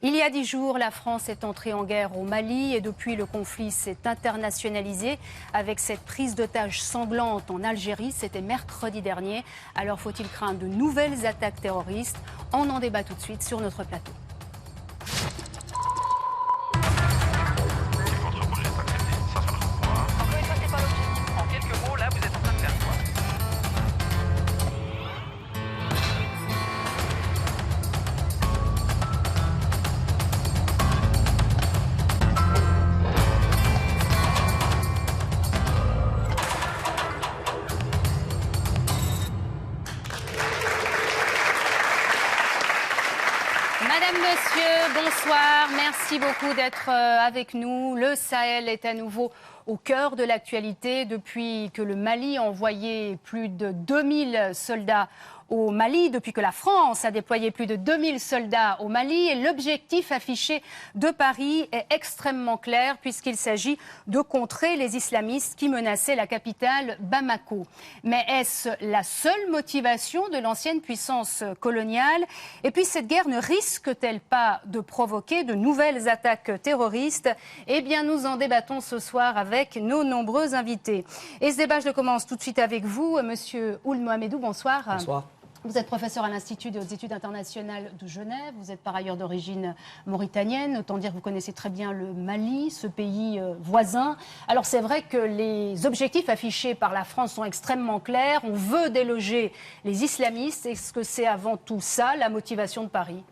Il y a 10 jours, la France est entrée en guerre au Mali et depuis le conflit s'est internationalisé avec cette prise d'otages sanglante en Algérie. C'était mercredi dernier. Alors faut-il craindre de nouvelles attaques terroristes? On en débat tout de suite sur notre plateau. Madame, monsieur, bonsoir. Merci beaucoup d'être avec nous. Le Sahel est à nouveau au cœur de l'actualité depuis que le Mali a envoyé plus de 2000 soldats au Mali, depuis que la France a déployé plus de 2000 soldats au Mali. Et l'objectif affiché de Paris est extrêmement clair puisqu'il s'agit de contrer les islamistes qui menaçaient la capitale Bamako. Mais est-ce la seule motivation de l'ancienne puissance coloniale? Et puis cette guerre ne risque-t-elle pas de provoquer de nouvelles attaques terroristes? Eh bien nous en débattons ce soir avec nos nombreux invités. Et ce débat, je le commence tout de suite avec vous, monsieur Ould Mohamedou, bonsoir. Bonsoir. Vous êtes professeur à l'Institut des études internationales de Genève. Vous êtes par ailleurs d'origine mauritanienne. Autant dire que vous connaissez très bien le Mali, ce pays voisin. Alors c'est vrai que les objectifs affichés par la France sont extrêmement clairs. On veut déloger les islamistes. Est-ce que c'est avant tout ça la motivation de Paris ?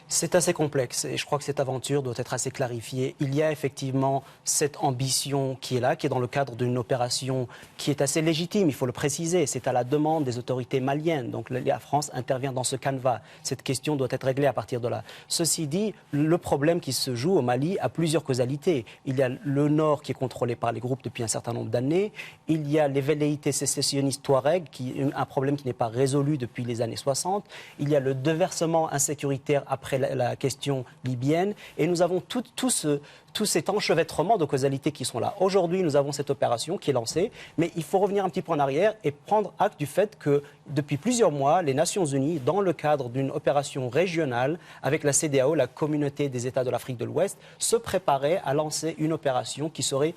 C'est assez complexe et je crois que cette aventure doit être assez clarifiée. Il y a effectivement cette ambition qui est là, qui est dans le cadre d'une opération qui est assez légitime, il faut le préciser. C'est à la demande des autorités maliennes. Donc la France intervient dans ce canevas. Cette question doit être réglée à partir de là. Ceci dit, le problème qui se joue au Mali a plusieurs causalités. Il y a le nord qui est contrôlé par les groupes depuis un certain nombre d'années. Il y a les velléités sécessionnistes Touareg, un problème qui n'est pas résolu depuis les années 60. Il y a le déversement insécuritaire après la question libyenne, et nous avons tout cet enchevêtrement de causalités qui sont là. Aujourd'hui, nous avons cette opération qui est lancée, mais il faut revenir un petit peu en arrière et prendre acte du fait que depuis plusieurs mois, les Nations Unies, dans le cadre d'une opération régionale avec la CEDEAO, la Communauté des États de l'Afrique de l'Ouest, se préparaient à lancer une opération qui serait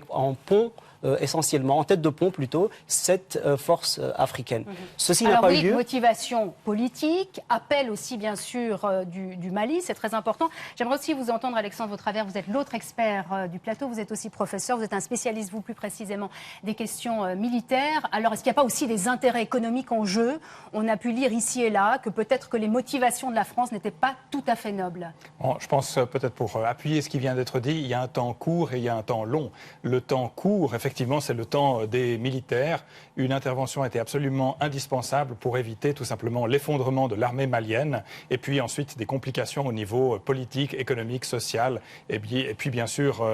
en pont, essentiellement, en tête de pont plutôt, cette force africaine. Ceci n'a pas eu lieu. Motivation politique, appel aussi bien sûr du Mali, c'est très important. J'aimerais aussi vous entendre, Alexandre Vautravers, vous êtes l'autre expert du plateau, vous êtes aussi professeur, vous êtes un spécialiste, vous plus précisément, des questions militaires. Alors est-ce qu'il n'y a pas aussi des intérêts économiques en jeu? On a pu lire ici et là que peut-être que les motivations de la France n'étaient pas tout à fait nobles. Bon, je pense peut-être pour appuyer ce qui vient d'être dit, il y a un temps court et il y a un temps long. Le temps court, effectivement, c'est le temps des militaires. Une intervention était absolument indispensable pour éviter tout simplement l'effondrement de l'armée malienne et puis ensuite des complications au niveau politique, économique, social et puis bien sûr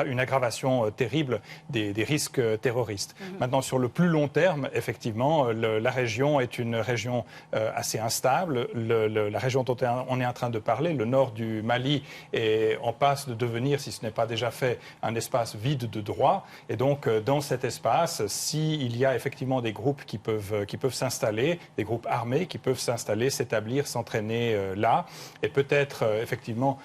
une aggravation terrible des risques terroristes. Maintenant, sur le plus long terme, effectivement, la région est une région assez instable. La région dont on est en train de parler, le nord du Mali, est en passe de devenir, si ce n'est pas déjà fait, un espace vide de droit. Et donc, dans cet espace, s'il y a effectivement des groupes qui peuvent s'installer, des groupes armés qui peuvent s'installer, s'établir, s'entraîner là, et peut-être effectivement,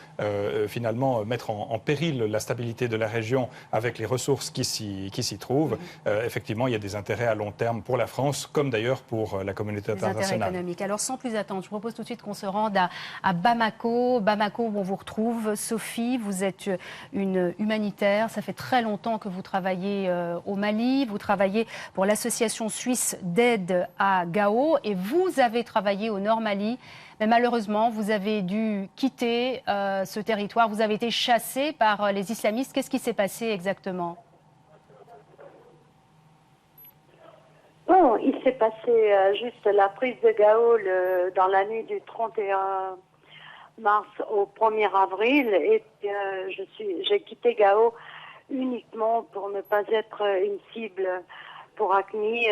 finalement, mettre en péril la stabilité de la région avec les ressources qui s'y trouvent, effectivement, il y a des intérêts à long terme pour la France, comme d'ailleurs pour la communauté internationale. Des intérêts économiques. Alors, sans plus attendre, je vous propose tout de suite qu'on se rende à Bamako. Bamako, où on vous retrouve. Sophie, vous êtes une humanitaire. Ça fait très longtemps que vous travaillez au Mali. Vous travaillez pour l'association suisse d'aide à Gao. Et vous avez travaillé au Nord Mali. Mais malheureusement, vous avez dû quitter ce territoire. Vous avez été chassé par les islamistes. Qu'est-ce qui s'est passé exactement ? Bon, il s'est passé juste la prise de Gao dans la nuit du 31 mars au 1er avril. Et j'ai quitté Gao uniquement pour ne pas être une cible pour AQMI,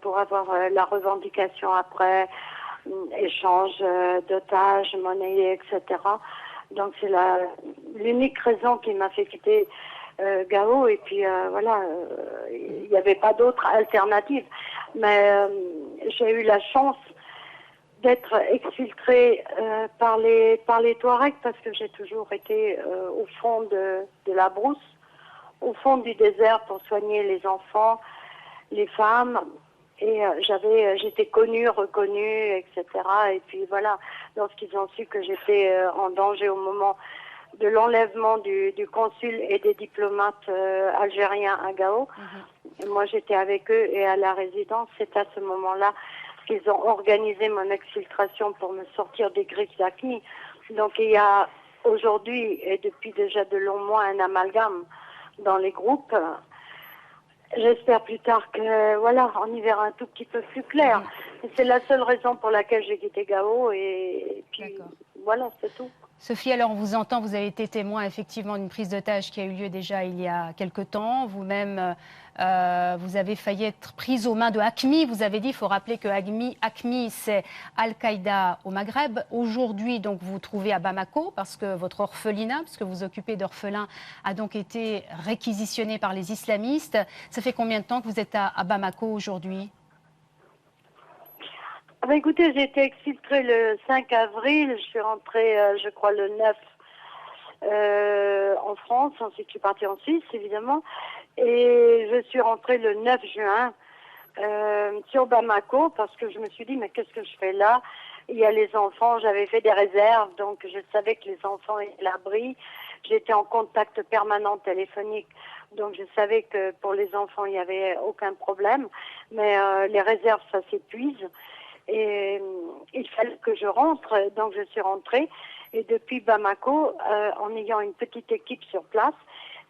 pour avoir la revendication après, échange d'otages, monnaie, etc. Donc c'est l'unique raison qui m'a fait quitter Gao. Et puis voilà, il n'y avait pas d'autre alternative. Mais j'ai eu la chance d'être exfiltrée par les Touaregs, parce que j'ai toujours été au fond de la brousse, au fond du désert pour soigner les enfants, les femmes. Et j'étais connue, reconnue, etc. Et puis voilà, lorsqu'ils ont su que j'étais en danger au moment de l'enlèvement du consul et des diplomates algériens à Gao, moi j'étais avec eux et à la résidence, c'est à ce moment-là qu'ils ont organisé mon exfiltration pour me sortir des griffes d'Aqmi. Donc il y a aujourd'hui et depuis déjà de longs mois un amalgame dans les groupes. J'espère plus tard que, voilà, on y verra un tout petit peu plus clair. C'est la seule raison pour laquelle j'ai quitté Gao et puis voilà, c'est tout. Sophie, alors on vous entend, vous avez été témoin effectivement d'une prise d'otage qui a eu lieu déjà il y a quelque temps. Vous-même, vous avez failli être prise aux mains de Aqmi. Vous avez dit, il faut rappeler que Aqmi c'est Al-Qaïda au Maghreb. Aujourd'hui, donc, vous vous trouvez à Bamako parce que votre orphelinat, parce que vous occupez d'orphelins, a donc été réquisitionné par les islamistes. Ça fait combien de temps que vous êtes à Bamako aujourd'hui ? Ah bah écoutez, j'ai été exfiltrée le 5 avril, je suis rentrée, je crois, le 9 en France, ensuite je suis partie en Suisse, évidemment, et je suis rentrée le 9 juin sur Bamako, parce que je me suis dit, mais qu'est-ce que je fais là? Il y a les enfants, j'avais fait des réserves, donc je savais que les enfants étaient à l'abri, j'étais en contact permanent téléphonique, donc je savais que pour les enfants, il n'y avait aucun problème, mais les réserves, ça s'épuise. Et il fallait que je rentre, donc je suis rentrée. Et depuis Bamako, en ayant une petite équipe sur place,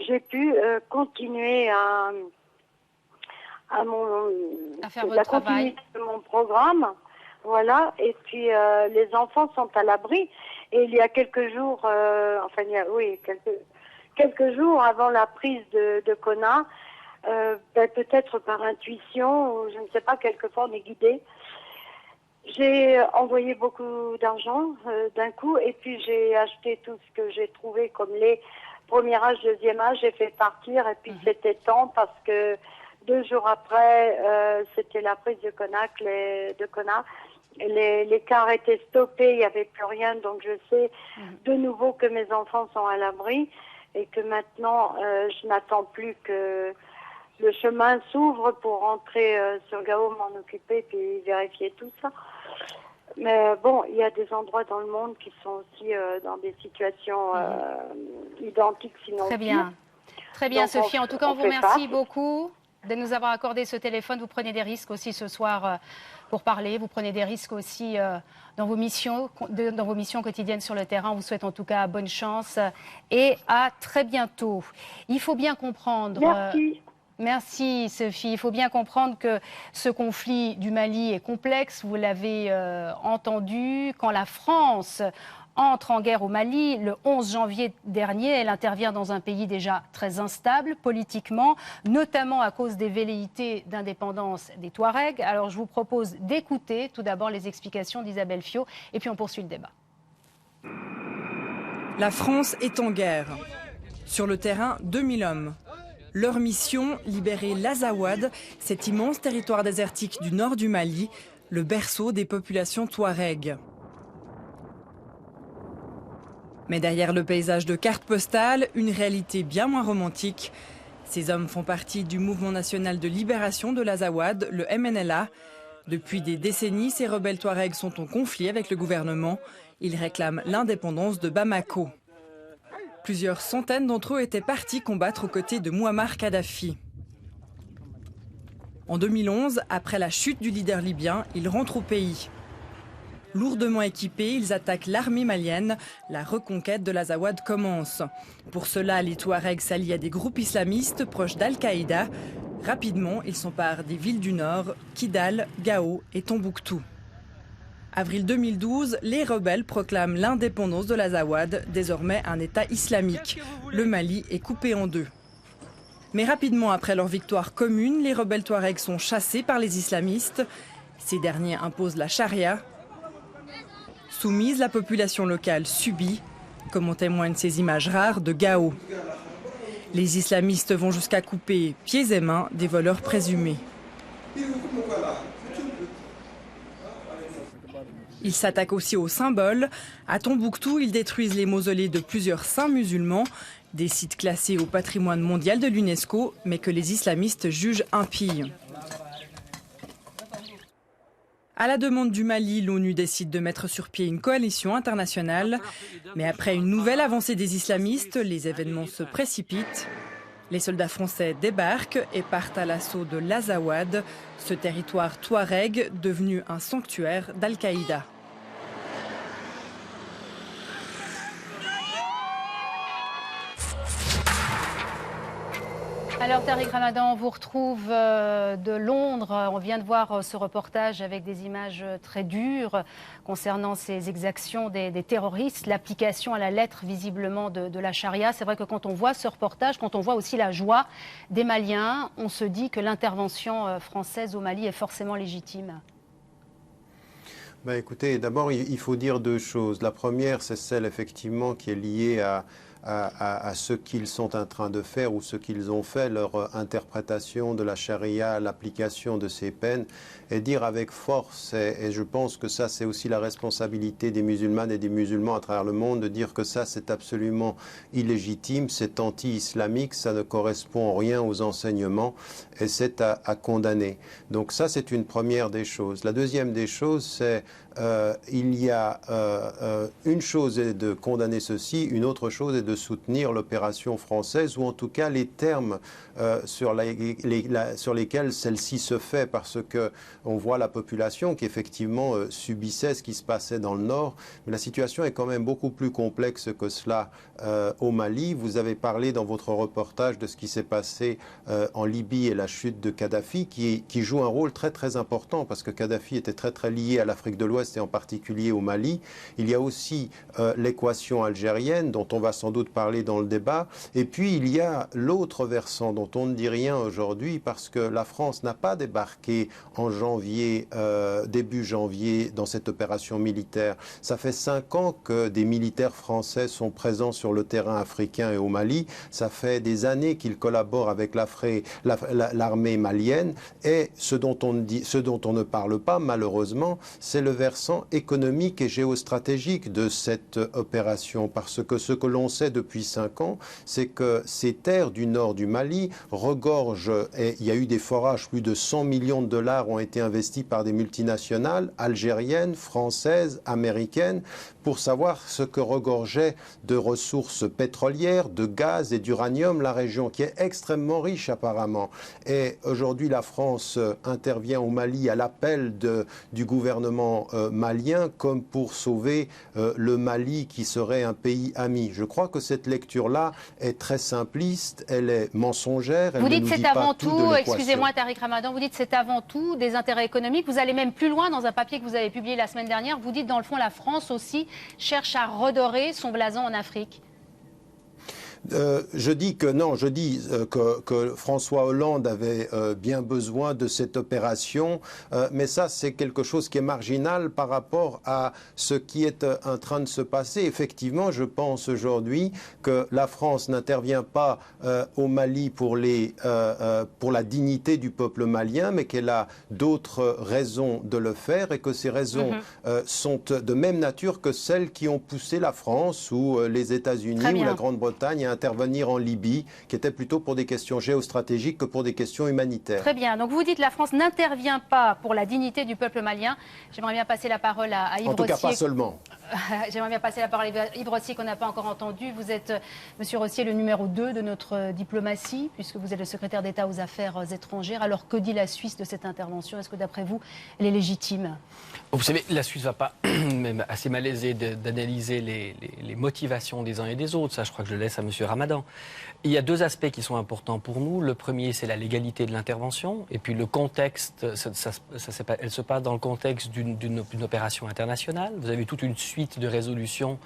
j'ai pu continuer à faire votre travail de mon programme. Voilà. Et puis les enfants sont à l'abri. Et il y a quelques jours, quelques jours avant la prise de Konna, peut-être par intuition, ou je ne sais pas, quelquefois on est guidé. J'ai envoyé beaucoup d'argent d'un coup et puis j'ai acheté tout ce que j'ai trouvé comme les premier âge, deuxième âge, j'ai fait partir et puis c'était temps parce que 2 jours après, c'était la prise de Konna. Les cars étaient stoppés, il n'y avait plus rien, donc je sais de nouveau que mes enfants sont à l'abri et que maintenant je n'attends plus que le chemin s'ouvre pour rentrer sur Gao, m'en occuper puis vérifier tout ça. Mais bon, il y a des endroits dans le monde qui sont aussi dans des situations identiques, sinon Très bien. Très bien, donc, Sophie. En tout cas, on vous remercie beaucoup de nous avoir accordé ce téléphone. Vous prenez des risques aussi ce soir pour parler. Vous prenez des risques aussi dans vos missions quotidiennes sur le terrain. On vous souhaite en tout cas bonne chance et à très bientôt. Il faut bien comprendre... Merci. Merci Sophie. Il faut bien comprendre que ce conflit du Mali est complexe. Vous l'avez entendu. Quand la France entre en guerre au Mali, le 11 janvier dernier, elle intervient dans un pays déjà très instable politiquement, notamment à cause des velléités d'indépendance des Touaregs. Alors je vous propose d'écouter tout d'abord les explications d'Isabelle Fiot et puis on poursuit le débat. La France est en guerre. Sur le terrain, 2000 hommes. Leur mission, libérer l'Azawad, cet immense territoire désertique du nord du Mali, le berceau des populations touaregs. Mais derrière le paysage de cartes postales, une réalité bien moins romantique. Ces hommes font partie du mouvement national de libération de l'Azawad, le MNLA. Depuis des décennies, ces rebelles touaregs sont en conflit avec le gouvernement. Ils réclament l'indépendance de Bamako. Plusieurs centaines d'entre eux étaient partis combattre aux côtés de Mouammar Kadhafi. En 2011, après la chute du leader libyen, ils rentrent au pays. Lourdement équipés, ils attaquent l'armée malienne. La reconquête de l'Azawad commence. Pour cela, les Touaregs s'allient à des groupes islamistes proches d'Al-Qaïda. Rapidement, ils s'emparent des villes du nord, Kidal, Gao et Tombouctou. Avril 2012, les rebelles proclament l'indépendance de l'Azawad, désormais un État islamique. Le Mali est coupé en deux. Mais rapidement après leur victoire commune, les rebelles touaregs sont chassés par les islamistes. Ces derniers imposent la charia. Soumise, la population locale subit, comme en témoignent ces images rares de Gao. Les islamistes vont jusqu'à couper pieds et mains des voleurs présumés. Ils s'attaquent aussi aux symboles. À Tombouctou, ils détruisent les mausolées de plusieurs saints musulmans, des sites classés au patrimoine mondial de l'UNESCO, mais que les islamistes jugent impies. À la demande du Mali, l'ONU décide de mettre sur pied une coalition internationale. Mais après une nouvelle avancée des islamistes, les événements se précipitent. Les soldats français débarquent et partent à l'assaut de l'Azawad, ce territoire touareg devenu un sanctuaire d'Al-Qaïda. Alors Tariq Ramadan, on vous retrouve de Londres. On vient de voir ce reportage avec des images très dures concernant ces exactions des terroristes, l'application à la lettre visiblement de la charia. C'est vrai que quand on voit ce reportage, quand on voit aussi la joie des Maliens, on se dit que l'intervention française au Mali est forcément légitime. Ben écoutez, d'abord il faut dire deux choses. La première, c'est celle effectivement qui est liée à ce qu'ils sont en train de faire ou ce qu'ils ont fait, leur interprétation de la charia, l'application de ces peines, et dire avec force, et je pense que ça c'est aussi la responsabilité des musulmanes et des musulmans à travers le monde, de dire que ça c'est absolument illégitime, c'est anti-islamique, ça ne correspond en rien aux enseignements et c'est à condamner. Donc ça c'est une première des choses. La deuxième des choses, c'est il y a une chose est de condamner ceci, une autre chose est de soutenir l'opération française, ou en tout cas les termes sur lesquels celle-ci se fait, parce que on voit la population qui effectivement subissait ce qui se passait dans le nord, mais la situation est quand même beaucoup plus complexe que cela au Mali. Vous avez parlé dans votre reportage de ce qui s'est passé en Libye et la chute de Kadhafi, qui joue un rôle très très important, parce que Kadhafi était très très lié à l'Afrique de l'Ouest et en particulier au Mali. Il y a aussi l'équation algérienne dont on va sans doute parler dans le débat, et puis il y a l'autre versant dont on ne dit rien aujourd'hui, parce que la France n'a pas débarqué en janvier, début janvier, dans cette opération militaire. Ça fait 5 ans que des militaires français sont présents sur le terrain africain et au Mali. Ça fait des années qu'ils collaborent avec l'armée malienne, et ce dont on ne parle pas malheureusement, c'est le versant économique et géostratégique de cette opération, parce que ce que l'on sait depuis 5 ans, c'est que ces terres du nord du Mali regorgent, et il y a eu des forages, plus de 100 millions de dollars ont été investis par des multinationales algériennes, françaises, américaines, pour savoir ce que regorgeait de ressources pétrolières, de gaz et d'uranium la région, qui est extrêmement riche apparemment. Et aujourd'hui, la France intervient au Mali à l'appel du gouvernement malien, comme pour sauver le Mali qui serait un pays ami. Je crois que cette lecture-là est très simpliste, elle est mensongère. Vous dites c'est avant tout, excusez-moi Tariq Ramadan, vous dites c'est avant tout des intérêts économiques. Vous allez même plus loin dans un papier que vous avez publié la semaine dernière. Vous dites dans le fond la France aussi cherche à redorer son blason en Afrique. Je dis que non, je dis que François Hollande avait bien besoin de cette opération, mais ça c'est quelque chose qui est marginal par rapport à ce qui est en train de se passer. Effectivement, je pense aujourd'hui que la France n'intervient pas au Mali pour la dignité du peuple malien, mais qu'elle a d'autres raisons de le faire, et que ces raisons sont de même nature que celles qui ont poussé la France ou les États-Unis ou la Grande-Bretagne à intervenir en Libye, qui était plutôt pour des questions géostratégiques que pour des questions humanitaires. Très bien. Donc vous dites que la France n'intervient pas pour la dignité du peuple malien. J'aimerais bien passer la parole à Yves Rossier. En tout cas, pas seulement. J'aimerais bien passer la parole à Yves Rossier qu'on n'a pas encore entendu. Vous êtes, Monsieur Rossier, le numéro 2 de notre diplomatie, puisque vous êtes le secrétaire d'État aux Affaires étrangères. Alors que dit la Suisse de cette intervention? Est-ce que d'après vous, elle est légitime? Vous savez, la Suisse ne va pas, même assez malaisée, d'analyser les motivations des uns et des autres. Ça, je crois que je le laisse à Monsieur Ramadan. Il y a 2 aspects qui sont importants pour nous. Le premier, c'est la légalité de l'intervention. Et puis le contexte, elle se passe dans le contexte d'une opération internationale. Vous avez toute une suite de résolutions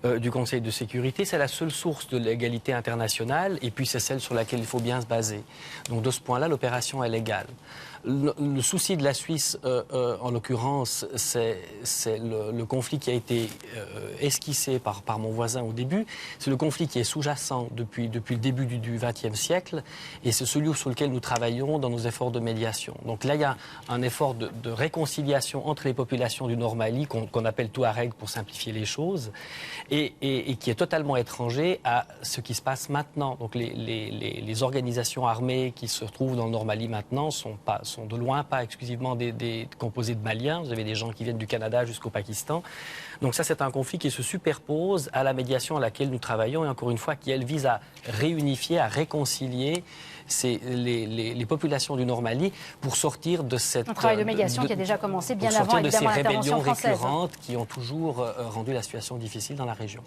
du Conseil de sécurité. C'est la seule source de l'égalité internationale. Et puis c'est celle sur laquelle il faut bien se baser. Donc de ce point-là, l'opération est légale. Le souci de la Suisse, en l'occurrence, c'est le conflit qui a été esquissé par mon voisin au début. C'est le conflit qui est sous-jacent depuis le début du XXe siècle et c'est celui sur lequel nous travaillons dans nos efforts de médiation. Donc là, il y a un effort de réconciliation entre les populations du Nord Mali, qu'on appelle Touareg pour simplifier les choses, et qui est totalement étranger à ce qui se passe maintenant. Donc les organisations armées qui se retrouvent dans le Nord Mali maintenant sont de loin pas exclusivement des composés de Maliens. Vous avez des gens qui viennent du Canada jusqu'au Pakistan. Donc ça, c'est un conflit qui se superpose à la médiation à laquelle nous travaillons et encore une fois, qui, elle, vise à réunifier, à réconcilier les populations du Nord Mali pour sortir de cette... Un travail de médiation qui a déjà commencé bien avant, évidemment, l'intervention française. De ces rébellions récurrentes qui ont toujours rendu la situation difficile dans la région.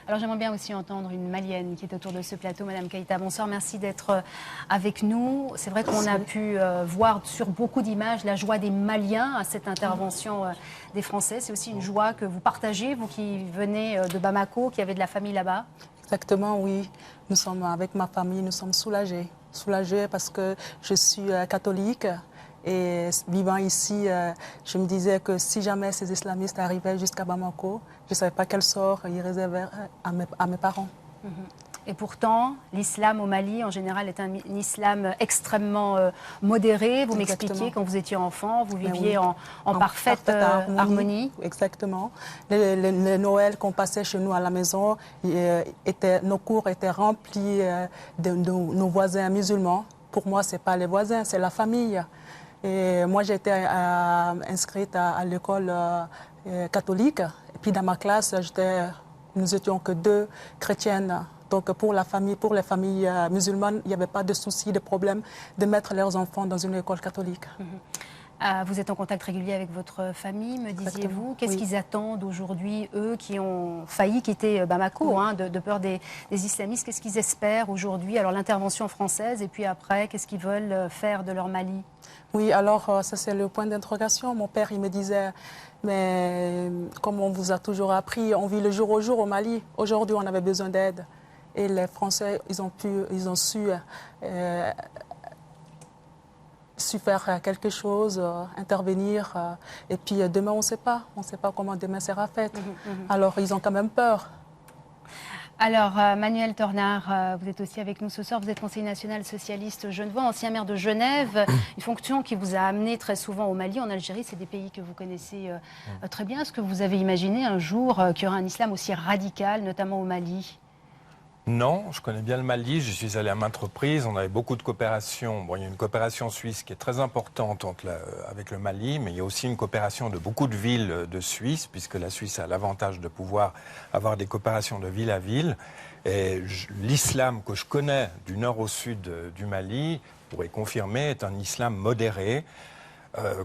Alors j'aimerais bien aussi entendre une Malienne qui est autour de ce plateau. Madame Keïta, bonsoir, merci d'être avec nous. C'est vrai qu'on a pu voir sur beaucoup d'images la joie des Maliens à cette intervention des Français. C'est aussi une joie que vous partagez, vous qui venez de Bamako, qui avez de la famille là-bas. Exactement, oui. Nous sommes, avec ma famille, nous sommes soulagés. Soulagés parce que je suis catholique. Et vivant ici, je me disais que si jamais ces islamistes arrivaient jusqu'à Bamako, je ne savais pas quel sort ils réservaient à mes parents. Et pourtant, l'islam au Mali, en général, est un islam extrêmement modéré. Vous m'expliquiez, quand vous étiez enfant, vous viviez en parfaite harmonie. Exactement. Les Noëls qu'on passait chez nous à la maison, nos cours étaient remplis de nos voisins musulmans. Pour moi, ce n'est pas les voisins, c'est la famille. Et moi, j'étais inscrite à l'école catholique. Et puis dans ma classe, nous étions que 2 chrétiennes. Donc pour la famille, pour les familles musulmanes, il n'y avait pas de souci, de problème de mettre leurs enfants dans une école catholique. Vous êtes en contact régulier avec votre famille, me disiez-vous. Qu'est-ce qu'ils attendent aujourd'hui, eux qui ont failli quitter Bamako, de peur des islamistes? Qu'est-ce qu'ils espèrent aujourd'hui? Alors l'intervention française et puis après, qu'est-ce qu'ils veulent faire de leur Mali? Oui, alors ça c'est le point d'interrogation. Mon père, il me disait, mais comme on vous a toujours appris, on vit le jour au jour au Mali. Aujourd'hui, on avait besoin d'aide. Et les Français, ils ont su faire quelque chose, intervenir. Et puis demain, on ne sait pas. On ne sait pas comment demain sera fait. Alors, ils ont quand même peur. Alors, Manuel Tornard, vous êtes aussi avec nous ce soir. Vous êtes conseiller national socialiste genevois, ancien maire de Genève. Une fonction qui vous a amené très souvent au Mali, en Algérie. C'est des pays que vous connaissez très bien. Est-ce que vous avez imaginé un jour qu'il y aurait un islam aussi radical, notamment au Mali? Non, je connais bien le Mali, je suis allé à maintes reprises, on avait beaucoup de coopération. Bon, il y a une coopération suisse qui est très importante avec le Mali, mais il y a aussi une coopération de beaucoup de villes de Suisse, puisque la Suisse a l'avantage de pouvoir avoir des coopérations de ville à ville. Et l'islam que je connais du nord au sud du Mali, pourrait confirmer, est un islam modéré.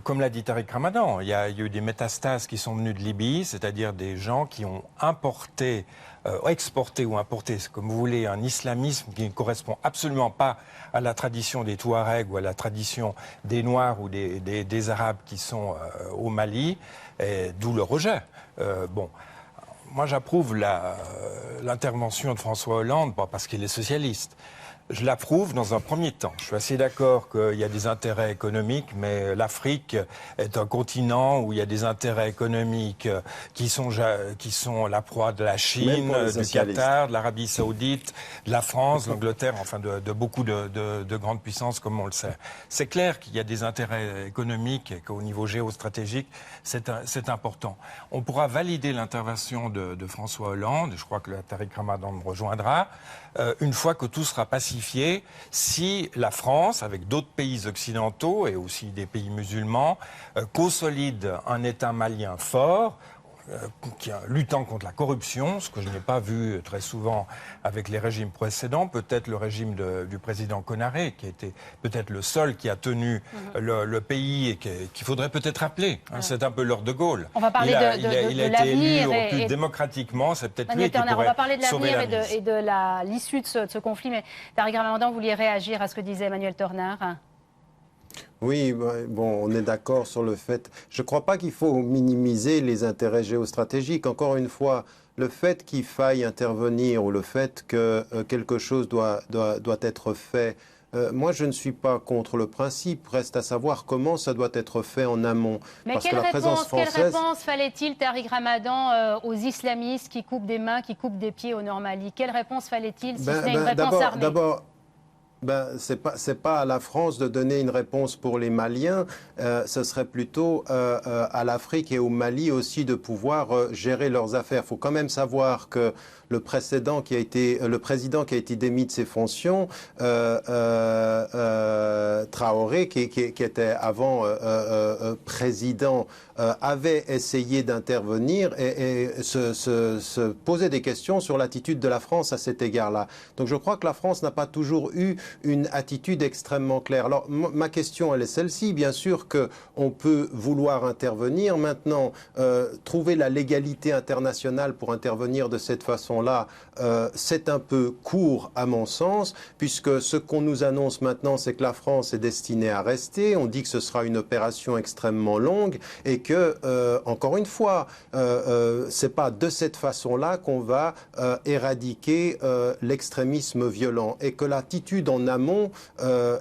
Comme l'a dit Tariq Ramadan, il y a eu des métastases qui sont venues de Libye, c'est-à-dire des gens qui ont exporté ou importé, comme vous voulez, un islamisme qui ne correspond absolument pas à la tradition des Touaregs ou à la tradition des Noirs ou des Arabes qui sont au Mali, d'où le rejet. Moi j'approuve l'intervention de François Hollande, pas parce qu'il est socialiste. Je l'approuve dans un premier temps. Je suis assez d'accord qu'il y a des intérêts économiques, mais l'Afrique est un continent où il y a des intérêts économiques qui sont la proie de la Chine, du Qatar, de l'Arabie Saoudite, de la France, de l'Angleterre, enfin de beaucoup de grandes puissances comme on le sait. C'est clair qu'il y a des intérêts économiques et qu'au niveau géostratégique, c'est important. On pourra valider l'intervention de François Hollande, je crois que Tariq Ramadan me rejoindra, une fois que tout sera pacifié, si la France, avec d'autres pays occidentaux et aussi des pays musulmans, consolide un État malien fort, luttant contre la corruption, ce que je n'ai pas vu très souvent avec les régimes précédents, peut-être le régime du président Konaré, qui a été peut-être le seul qui a tenu le pays et qu'il faudrait peut-être rappeler. C'est un peu l'heure de Gaulle. On va parler de l'avenir. Il a été élu plus démocratiquement, c'est peut-être lui qui pourrait on va parler de l'avenir et de l'issue de ce conflit. Mais Tariq Ramadan, vous vouliez réagir à ce que disait Manuel Tornard? Oui, bon, on est d'accord sur le fait. Je ne crois pas qu'il faut minimiser les intérêts géostratégiques. Encore une fois, le fait qu'il faille intervenir ou le fait que quelque chose doit être fait moi, je ne suis pas contre le principe. Reste à savoir comment ça doit être fait en amont. Mais parce quelle que la présence française... réponse fallait-il, Tariq Ramadan, aux islamistes qui coupent des mains, qui coupent des pieds au Mali? Quelle réponse fallait-il, si ce n'est une réponse armée? D'abord, c'est pas à la France de donner une réponse pour les Maliens. Ce serait plutôt à l'Afrique et au Mali aussi de pouvoir gérer leurs affaires. Il faut quand même savoir que le président qui a été démis de ses fonctions, Traoré, qui était avant président, avait essayé d'intervenir et se posait des questions sur l'attitude de la France à cet égard-là. Donc je crois que la France n'a pas toujours eu une attitude extrêmement claire. Alors ma question, elle est celle-ci. Bien sûr qu'on peut vouloir intervenir. Maintenant, trouver la légalité internationale pour intervenir de cette façon-là, c'est un peu court à mon sens, puisque ce qu'on nous annonce maintenant, c'est que la France est destinée à rester. On dit que ce sera une opération extrêmement longue et que, encore une fois, c'est pas de cette façon-là qu'on va éradiquer l'extrémisme violent, et que l'attitude en amont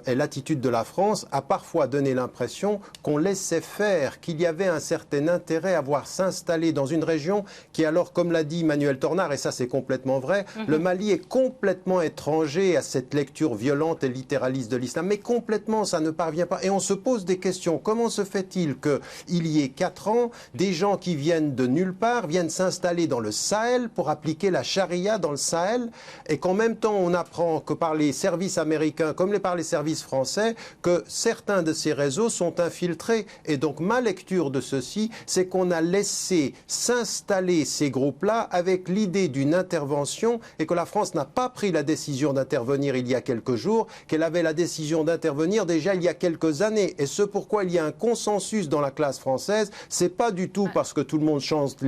et l'attitude de la France a parfois donné l'impression qu'on laissait faire, qu'il y avait un certain intérêt à voir s'installer dans une région qui, alors, comme l'a dit Manuel Tornard, et ça c'est complètement vrai, le Mali est complètement étranger à cette lecture violente et littéraliste de l'islam, mais complètement, ça ne parvient pas. Et on se pose des questions. Comment se fait-il qu'il y ait 4 ans, des gens qui viennent de nulle part viennent s'installer dans le Sahel pour appliquer la charia dans le Sahel, et qu'en même temps on apprend que par les services américains comme par les services français, que certains de ces réseaux sont infiltrés. Et donc ma lecture de ceci, c'est qu'on a laissé s'installer ces groupes-là avec l'idée d'une intervention, et que la France n'a pas pris la décision d'intervenir il y a quelques jours, qu'elle avait la décision d'intervenir déjà il y a quelques années. Et ce pourquoi il y a un consensus dans la classe française, c'est pas du tout parce que tout le monde chante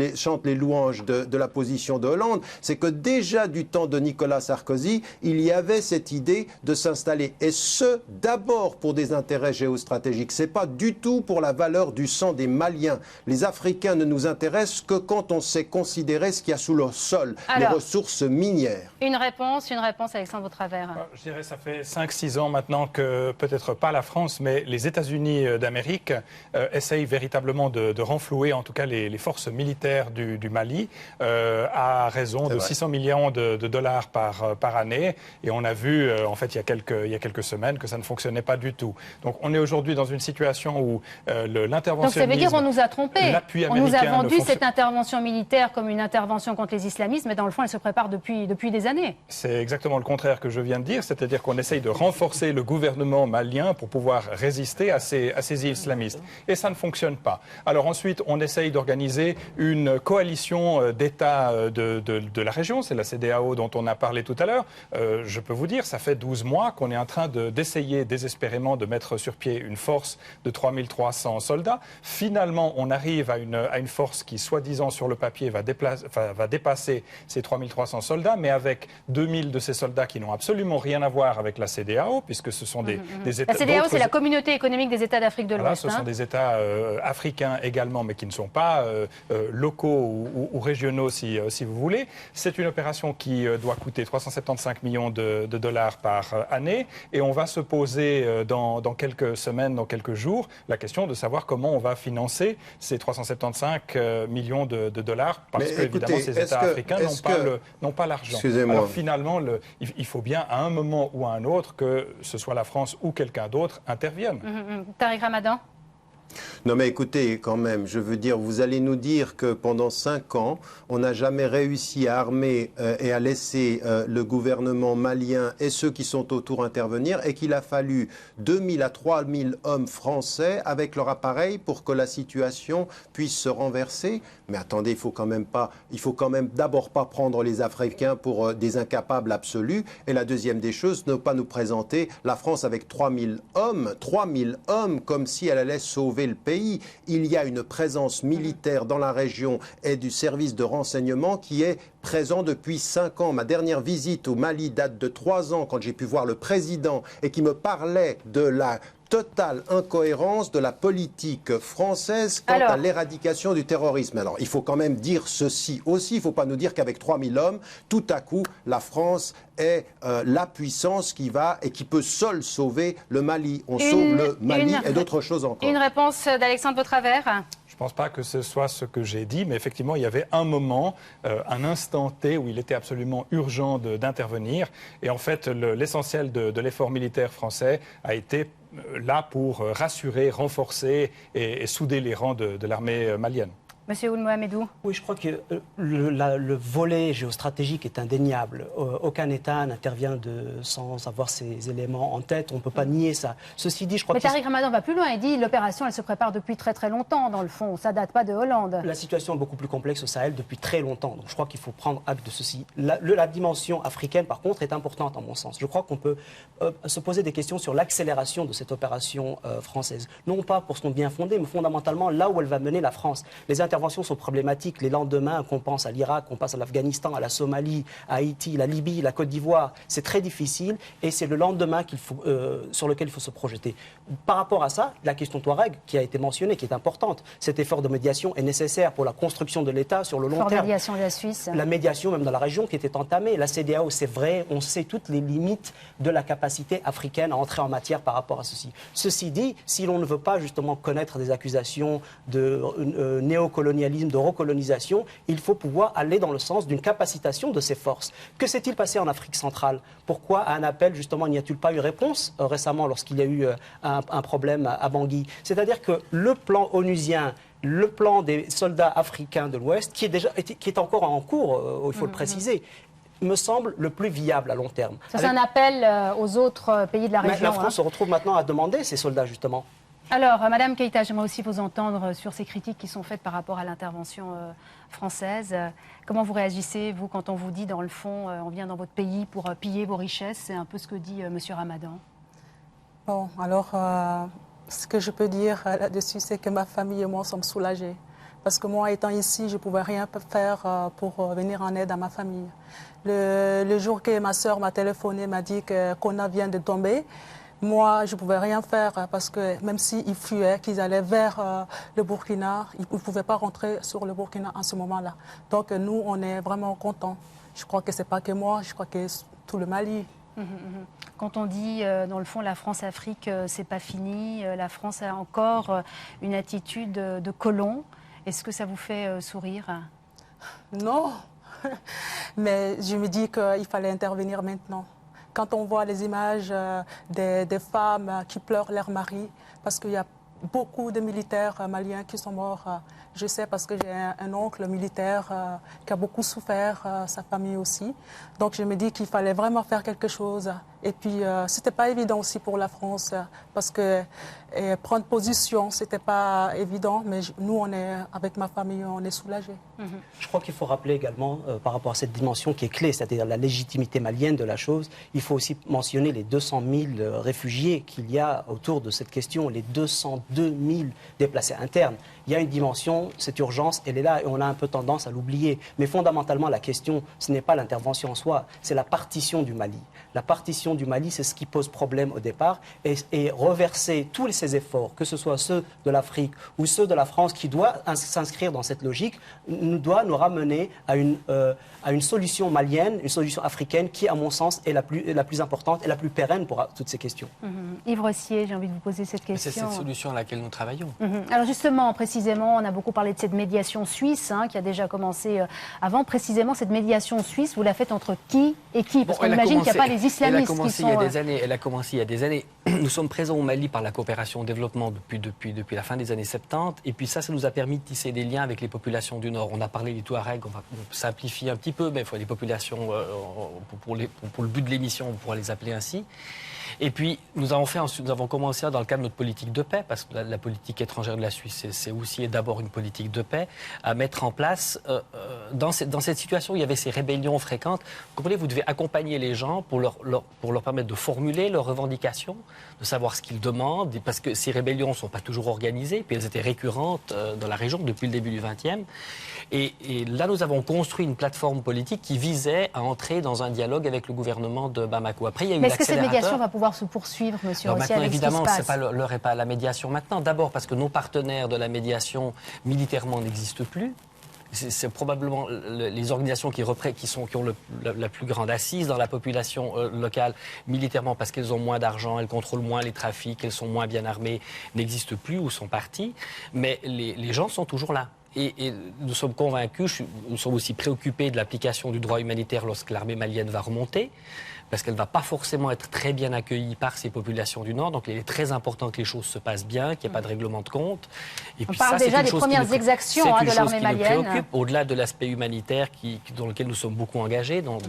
les louanges de la position de Hollande, c'est que déjà du temps de Nicolas Sarkozy, il y avait cette idée de s'installer, et ce d'abord pour des intérêts géostratégiques. C'est pas du tout pour la valeur du sang des Maliens. Les Africains ne nous intéressent que quand on sait considérer ce qu'il y a sous le sol, les ressources minières. Une réponse, Alexandre Travers. Je dirais ça fait 5-6 ans maintenant que, peut-être pas la France, mais les États-Unis d'Amérique essayent véritablement de renflouer en tout cas les forces militaires du Mali à raison de 600 millions de dollars par année. Et on a vu en fait il y a quelques semaines que ça ne fonctionnait pas du tout. Donc on est aujourd'hui dans une situation où l'interventionnisme... Donc ça veut dire qu'on nous a trompés. L'appui on nous a américain vendu cette intervention militaire comme une intervention contre les islamistes, mais dans le fond elle se prépare depuis des années. C'est exactement le contraire que je viens de dire, c'est-à-dire qu'on essaye de renforcer le gouvernement malien pour pouvoir résister à ces islamistes. Et ça ne fonctionne pas. Alors ensuite, on essaye d'organiser une coalition d'États de la région, c'est la CEDEAO dont on a parlé tout à l'heure. Je peux vous dire, ça fait 12 mois qu'on est en train d'essayer désespérément de mettre sur pied une force de 3300 soldats. Finalement, on arrive à une force qui, soi-disant sur le papier, va dépasser ces 3300 soldats, mais avec 2000 de ces soldats qui n'ont absolument rien à voir avec la CEDEAO, puisque ce sont des États... La CEDEAO, c'est la Communauté économique des États d'Afrique de l'Ouest. Ce sont des États africains également, mais qui ne sont pas locaux ou régionaux, si vous voulez. C'est une opération qui doit coûter 375 millions de dollars par année, et on va se poser dans quelques semaines, dans quelques jours, la question de savoir comment on va financer ces 375 millions de dollars, parce que évidemment ces États africains n'ont pas l'argent. Alors finalement, il faut bien à un moment ou à un autre que ce soit la France ou quelqu'un d'autre intervienne. Tariq Ramadan. Non mais écoutez, quand même, je veux dire, vous allez nous dire que pendant 5 ans, on n'a jamais réussi à armer et à laisser le gouvernement malien et ceux qui sont autour intervenir, et qu'il a fallu 2000 à 3000 hommes français avec leur appareil pour que la situation puisse se renverser. Mais attendez, il faut quand même d'abord pas prendre les Africains pour des incapables absolus. Et la deuxième des choses, ne pas nous présenter la France avec 3000 hommes, comme si elle allait sauver le pays. Il y a une présence militaire dans la région et du service de renseignement qui est présent depuis 5 ans. Ma dernière visite au Mali date de 3 ans, quand j'ai pu voir le président et qui me parlait de la totale incohérence de la politique française quant à l'éradication du terrorisme. Alors, il faut quand même dire ceci aussi. Il ne faut pas nous dire qu'avec 3000 hommes, tout à coup, la France est la puissance qui va et qui peut seule sauver le Mali. On sauve le Mali et d'autres choses encore. Une réponse d'Alexandre Vautravert. Je ne pense pas que ce soit ce que j'ai dit, mais effectivement, il y avait un moment, un instant T où il était absolument urgent d'intervenir. Et en fait, l'essentiel de l'effort militaire français a été là pour rassurer, renforcer et souder les rangs de l'armée malienne. Monsieur Ould Mohamedou. Oui, je crois que le volet géostratégique est indéniable. Aucun État n'intervient sans avoir ces éléments en tête. On ne peut pas nier ça. Ceci dit, je crois Mais Tariq Ramadan va plus loin. Il dit l'opération, elle se prépare depuis très très longtemps, dans le fond. Ça date pas de Hollande. La situation est beaucoup plus complexe au Sahel depuis très longtemps. Donc je crois qu'il faut prendre acte de ceci. La dimension africaine, par contre, est importante, en mon sens. Je crois qu'on peut se poser des questions sur l'accélération de cette opération française. Non pas pour son bien fondé, mais fondamentalement là où elle va mener la France. Les interventions sont problématiques. Les lendemains, qu'on pense à l'Irak, qu'on passe à l'Afghanistan, à la Somalie, à Haïti, la Libye, la Côte d'Ivoire, c'est très difficile et c'est le lendemain sur lequel il faut se projeter. Par rapport à ça, la question Touareg, qui a été mentionnée, qui est importante, cet effort de médiation est nécessaire pour la construction de l'État sur le long terme. La médiation de la Suisse. La médiation même dans la région qui était entamée. La CEDEAO, c'est vrai, on sait toutes les limites de la capacité africaine à entrer en matière par rapport à ceci. Ceci dit, si l'on ne veut pas justement connaître des accusations de néocolonialisme, de recolonisation, il faut pouvoir aller dans le sens d'une capacitation de ces forces. Que s'est-il passé en Afrique centrale? Pourquoi, à un appel, justement, n'y a-t-il pas eu réponse récemment lorsqu'il y a eu un problème à Bangui? C'est-à-dire que le plan onusien, le plan des soldats africains de l'Ouest, qui est encore en cours, il faut le préciser, me semble le plus viable à long terme. Ça, c'est un appel aux autres pays de la région. La France se retrouve maintenant à demander ces soldats, justement. Alors, Madame Keïta, j'aimerais aussi vous entendre sur ces critiques qui sont faites par rapport à l'intervention française. Comment vous réagissez, vous, quand on vous dit, dans le fond, on vient dans votre pays pour piller vos richesses? C'est un peu ce que dit Monsieur Ramadan. Bon, alors, ce que je peux dire là-dessus, c'est que ma famille et moi sommes soulagés. Parce que moi, étant ici, je ne pouvais rien faire pour venir en aide à ma famille. Le jour que ma sœur m'a téléphoné, m'a dit que Kona vient de tomber, moi, je ne pouvais rien faire parce que même s'ils fuyaient, qu'ils allaient vers le Burkina, ils ne pouvaient pas rentrer sur le Burkina en ce moment-là. Donc nous, on est vraiment contents. Je crois que ce n'est pas que moi, je crois que tout le Mali. Quand on dit, dans le fond, la France-Afrique, c'est pas fini, la France a encore une attitude de colon, est-ce que ça vous fait sourire? Non, mais je me dis qu'il fallait intervenir maintenant. Quand on voit les images des femmes qui pleurent leur mari, parce qu'il y a beaucoup de militaires maliens qui sont morts. Je sais parce que j'ai un oncle militaire qui a beaucoup souffert, sa famille aussi. Donc je me dis qu'il fallait vraiment faire quelque chose. Et puis ce n'était pas évident aussi pour la France parce que prendre position, ce n'était pas évident. Mais nous, avec ma famille, on est soulagés. Je crois qu'il faut rappeler également, par rapport à cette dimension qui est clé, c'est-à-dire la légitimité malienne de la chose, il faut aussi mentionner les 200 000 réfugiés qu'il y a autour de cette question, les 202 000 déplacés internes. Il y a une dimension, cette urgence, elle est là et on a un peu tendance à l'oublier. Mais fondamentalement, la question, ce n'est pas l'intervention en soi, c'est la partition du Mali. La partition du Mali, c'est ce qui pose problème au départ. Et reverser tous ces efforts, que ce soit ceux de l'Afrique ou ceux de la France, qui doivent s'inscrire dans cette logique, doit nous ramener à une solution malienne, une solution africaine qui, à mon sens, est la plus importante et la plus pérenne pour toutes ces questions. Yves Rossier, j'ai envie de vous poser cette question. C'est cette solution à laquelle nous travaillons. Alors justement, précisément, on a beaucoup parlé de cette médiation suisse qui a déjà commencé avant. Précisément, cette médiation suisse, vous la faites entre qui et qui? Parce qu'on imagine qu'il n'y a pas les islamistes qui sont... Elle a commencé il y a des années. Nous sommes présents au Mali par la coopération au développement depuis la fin des années 70. Et puis ça nous a permis de tisser des liens avec les populations du Nord. On a parlé des Touaregs, on va simplifier un petit peu, mais il faut des populations, pour le but de l'émission, on pourra les appeler ainsi. Et puis, nous avons commencé dans le cadre de notre politique de paix, parce que la politique étrangère de la Suisse, c'est aussi et d'abord une politique de paix, à mettre en place, dans cette situation où il y avait ces rébellions fréquentes. Vous comprenez, vous devez accompagner les gens pour leur permettre de formuler leurs revendications, de savoir ce qu'ils demandent, parce que ces rébellions ne sont pas toujours organisées, puis elles étaient récurrentes dans la région depuis le début du XXe. Et là, nous avons construit une plateforme politique qui visait à entrer dans un dialogue avec le gouvernement de Bamako. Après, il y a eu l'accélérateur. Mais est-ce que cette médiation va pouvoir se poursuivre, Monsieur Rossi, maintenant, avec évidemment, ce qui se passe. l'heure n'est pas à la médiation maintenant. D'abord parce que nos partenaires de la médiation militairement n'existent plus. C'est probablement les organisations qui ont la plus grande assise dans la population locale militairement parce qu'elles ont moins d'argent, elles contrôlent moins les trafics, elles sont moins bien armées, n'existent plus ou sont parties. Mais les gens sont toujours là. Et nous sommes convaincus, nous sommes aussi préoccupés de l'application du droit humanitaire lorsque l'armée malienne va remonter, parce qu'elle ne va pas forcément être très bien accueillie par ces populations du Nord. Donc il est très important que les choses se passent bien, qu'il n'y ait pas de règlement de compte. Et on parle déjà des premières exactions de l'armée malienne. Au-delà de l'aspect humanitaire dans lequel nous sommes beaucoup engagés, dont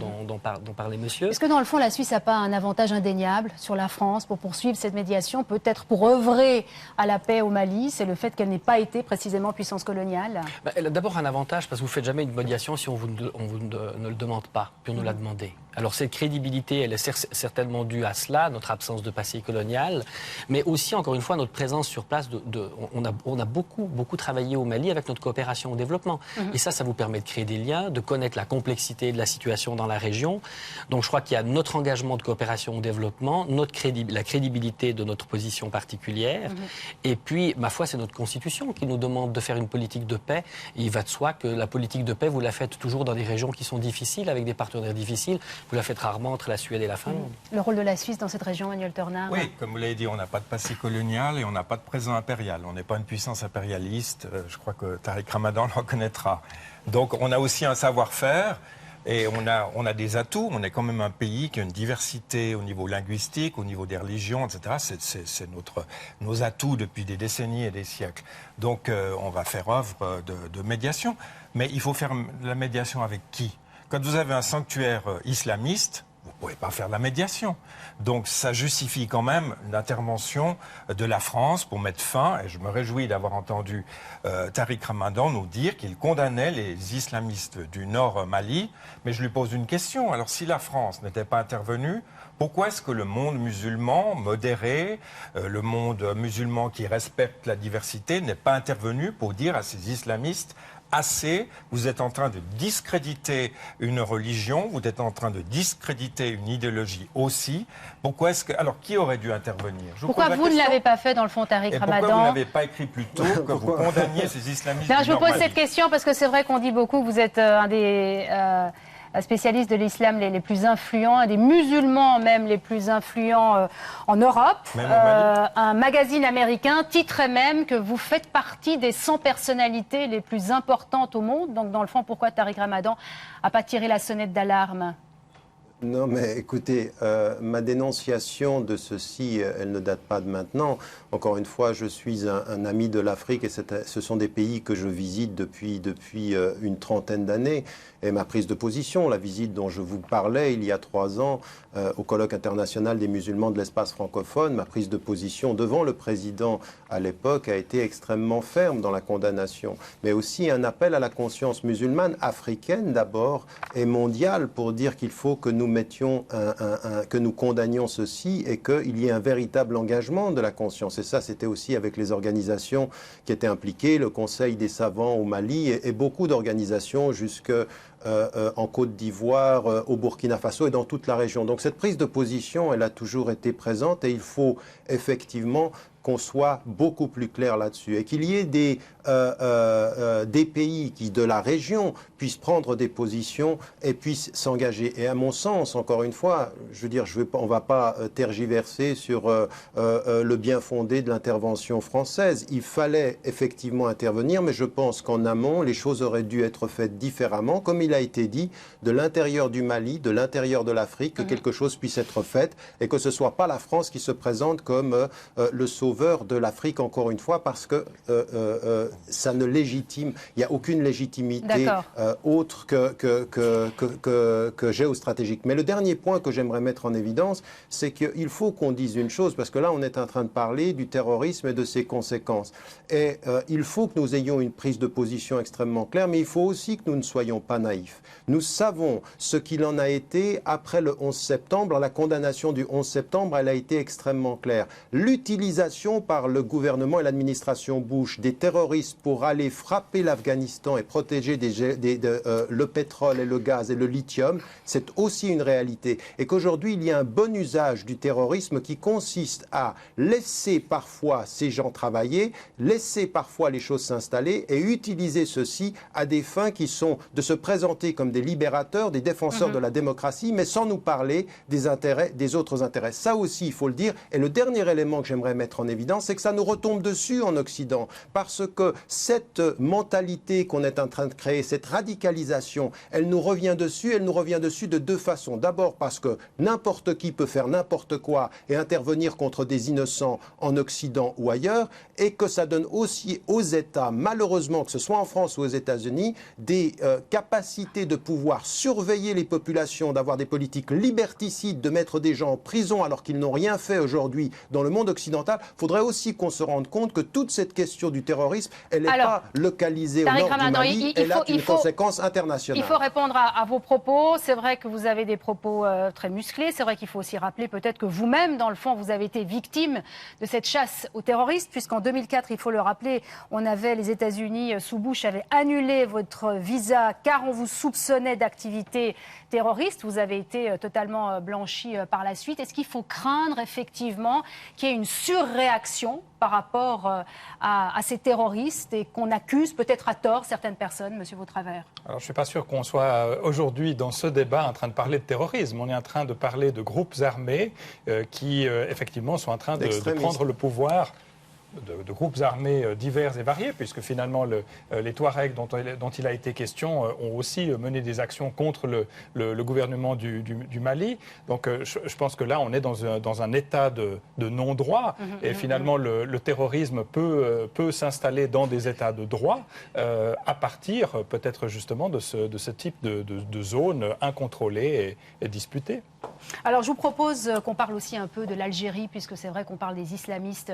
parlait monsieur. Est-ce que dans le fond, la Suisse n'a pas un avantage indéniable sur la France pour poursuivre cette médiation, peut-être pour œuvrer à la paix au Mali? C'est le fait qu'elle n'ait pas été précisément puissance coloniale. Elle a d'abord un avantage parce que vous ne faites jamais une médiation si on ne le demande pas, puis on nous l'a demandé. Alors cette crédibilité, elle est certainement due à cela, notre absence de passé colonial, mais aussi, encore une fois, notre présence sur place. On a beaucoup travaillé au Mali avec notre coopération au développement. Et ça vous permet de créer des liens, de connaître la complexité de la situation dans la région. Donc je crois qu'il y a notre engagement de coopération au développement, la crédibilité de notre position particulière. Et puis, ma foi, c'est notre Constitution qui nous demande de faire une politique de paix. Et il va de soi que la politique de paix, vous la faites toujours dans des régions qui sont difficiles, avec des partenaires difficiles. Vous la faites rarement entre la Suède et la Finlande. Le rôle de la Suisse dans cette région, Manuel Tornard? Oui, comme vous l'avez dit, on n'a pas de passé colonial et on n'a pas de présent impérial. On n'est pas une puissance impérialiste. Je crois que Tariq Ramadan le reconnaîtra. Donc on a aussi un savoir-faire et on a des atouts. On est quand même un pays qui a une diversité au niveau linguistique, au niveau des religions, etc. C'est nos atouts depuis des décennies et des siècles. Donc on va faire œuvre de médiation. Mais il faut faire la médiation avec qui? Quand vous avez un sanctuaire islamiste, vous ne pouvez pas faire de la médiation. Donc ça justifie quand même l'intervention de la France pour mettre fin, et je me réjouis d'avoir entendu Tariq Ramadan nous dire qu'il condamnait les islamistes du Nord Mali, mais je lui pose une question. Alors si la France n'était pas intervenue, pourquoi est-ce que le monde musulman modéré, le monde musulman qui respecte la diversité, n'est pas intervenu pour dire à ces islamistes: assez, vous êtes en train de discréditer une religion, vous êtes en train de discréditer une idéologie aussi. Pourquoi est-ce que... Alors, qui aurait dû intervenir? Pourquoi vous ne l'avez pas fait, dans le fond, Tariq Ramadan? Pourquoi vous n'avez pas écrit plus tôt que vous condamniez ces islamistes? Je vous pose cette question parce que c'est vrai qu'on dit beaucoup que vous êtes un des... spécialiste de l'islam les plus influents, un des musulmans même les plus influents en Europe. Un magazine américain titrait même que vous faites partie des 100 personnalités les plus importantes au monde. Donc dans le fond, pourquoi Tariq Ramadan n'a pas tiré la sonnette d'alarme? Non, mais écoutez, ma dénonciation de ceci, elle ne date pas de maintenant. Encore une fois, je suis un ami de l'Afrique et ce sont des pays que je visite depuis une trentaine d'années. Et ma prise de position, la visite dont je vous parlais il y a 3 ans au colloque international des musulmans de l'espace francophone, ma prise de position devant le président à l'époque a été extrêmement ferme dans la condamnation. Mais aussi un appel à la conscience musulmane, africaine d'abord, et mondiale, pour dire qu'il faut que nous mettions que nous condamnions ceci et qu'il y ait un véritable engagement de la conscience. Et ça, c'était aussi avec les organisations qui étaient impliquées, le Conseil des savants au Mali et beaucoup d'organisations jusque en Côte d'Ivoire, au Burkina Faso et dans toute la région. Donc cette prise de position, elle a toujours été présente et il faut effectivement qu'on soit beaucoup plus clair là-dessus et qu'il y ait des pays qui, de la région, puissent prendre des positions et puissent s'engager. Et à mon sens, encore une fois, je veux dire, on ne va pas tergiverser sur le bien fondé de l'intervention française. Il fallait effectivement intervenir, mais je pense qu'en amont, les choses auraient dû être faites différemment, comme il a été dit, de l'intérieur du Mali, de l'intérieur de l'Afrique, que quelque chose puisse être fait et que ce ne soit pas la France qui se présente comme le sauveur de l'Afrique, encore une fois, parce que ça ne légitime, il n'y a aucune légitimité autre que géostratégique. Mais le dernier point que j'aimerais mettre en évidence, c'est qu'il faut qu'on dise une chose, parce que là, on est en train de parler du terrorisme et de ses conséquences. Et il faut que nous ayons une prise de position extrêmement claire, mais il faut aussi que nous ne soyons pas naïfs. Nous savons ce qu'il en a été après le 11 septembre. La condamnation du 11 septembre, elle a été extrêmement claire. L'utilisation par le gouvernement et l'administration Bush des terroristes terroristes pour aller frapper l'Afghanistan et protéger le pétrole et le gaz et le lithium, c'est aussi une réalité. Et qu'aujourd'hui, il y a un bon usage du terrorisme qui consiste à laisser parfois ces gens travailler, laisser parfois les choses s'installer et utiliser ceci à des fins qui sont de se présenter comme des libérateurs, des défenseurs de la démocratie, mais sans nous parler des intérêts, des autres intérêts. Ça aussi, il faut le dire. Et le dernier élément que j'aimerais mettre en évidence, c'est que ça nous retombe dessus en Occident. Parce que cette mentalité qu'on est en train de créer, cette radicalisation, elle nous revient dessus. Elle nous revient dessus de deux façons. D'abord parce que n'importe qui peut faire n'importe quoi et intervenir contre des innocents en Occident ou ailleurs. Et que ça donne aussi aux États, malheureusement, que ce soit en France ou aux États-Unis, des capacités de pouvoir surveiller les populations, d'avoir des politiques liberticides, de mettre des gens en prison alors qu'ils n'ont rien fait aujourd'hui dans le monde occidental. Il faudrait aussi qu'on se rende compte que toute cette question du terrorisme, elle n'est pas localisée au nord du Mali, elle a une conséquence internationale. Il faut répondre à vos propos. C'est vrai que vous avez des propos très musclés. C'est vrai qu'il faut aussi rappeler peut-être que vous-même, dans le fond, vous avez été victime de cette chasse aux terroristes, puisqu'en 2004, il faut le rappeler, les États-Unis sous Bush avaient annulé votre visa car on vous soupçonnait d'activités terroristes. Vous avez été totalement blanchi par la suite. Est-ce qu'il faut craindre effectivement qu'il y ait une surréaction par rapport à ces terroristes et qu'on accuse peut-être à tort certaines personnes, Monsieur Vautravers? Alors je ne suis pas sûr qu'on soit aujourd'hui dans ce débat en train de parler de terrorisme. On est en train de parler de groupes armés qui effectivement sont en train de prendre le pouvoir. De groupes armés divers et variés, puisque finalement les Touaregs dont il a été question ont aussi mené des actions contre le gouvernement du Mali. Donc je pense que là, on est dans un état de non-droit. Et finalement, le terrorisme peut s'installer dans des états de droit à partir peut-être justement de ce type de zone incontrôlée et disputée. Alors je vous propose qu'on parle aussi un peu de l'Algérie, puisque c'est vrai qu'on parle des islamistes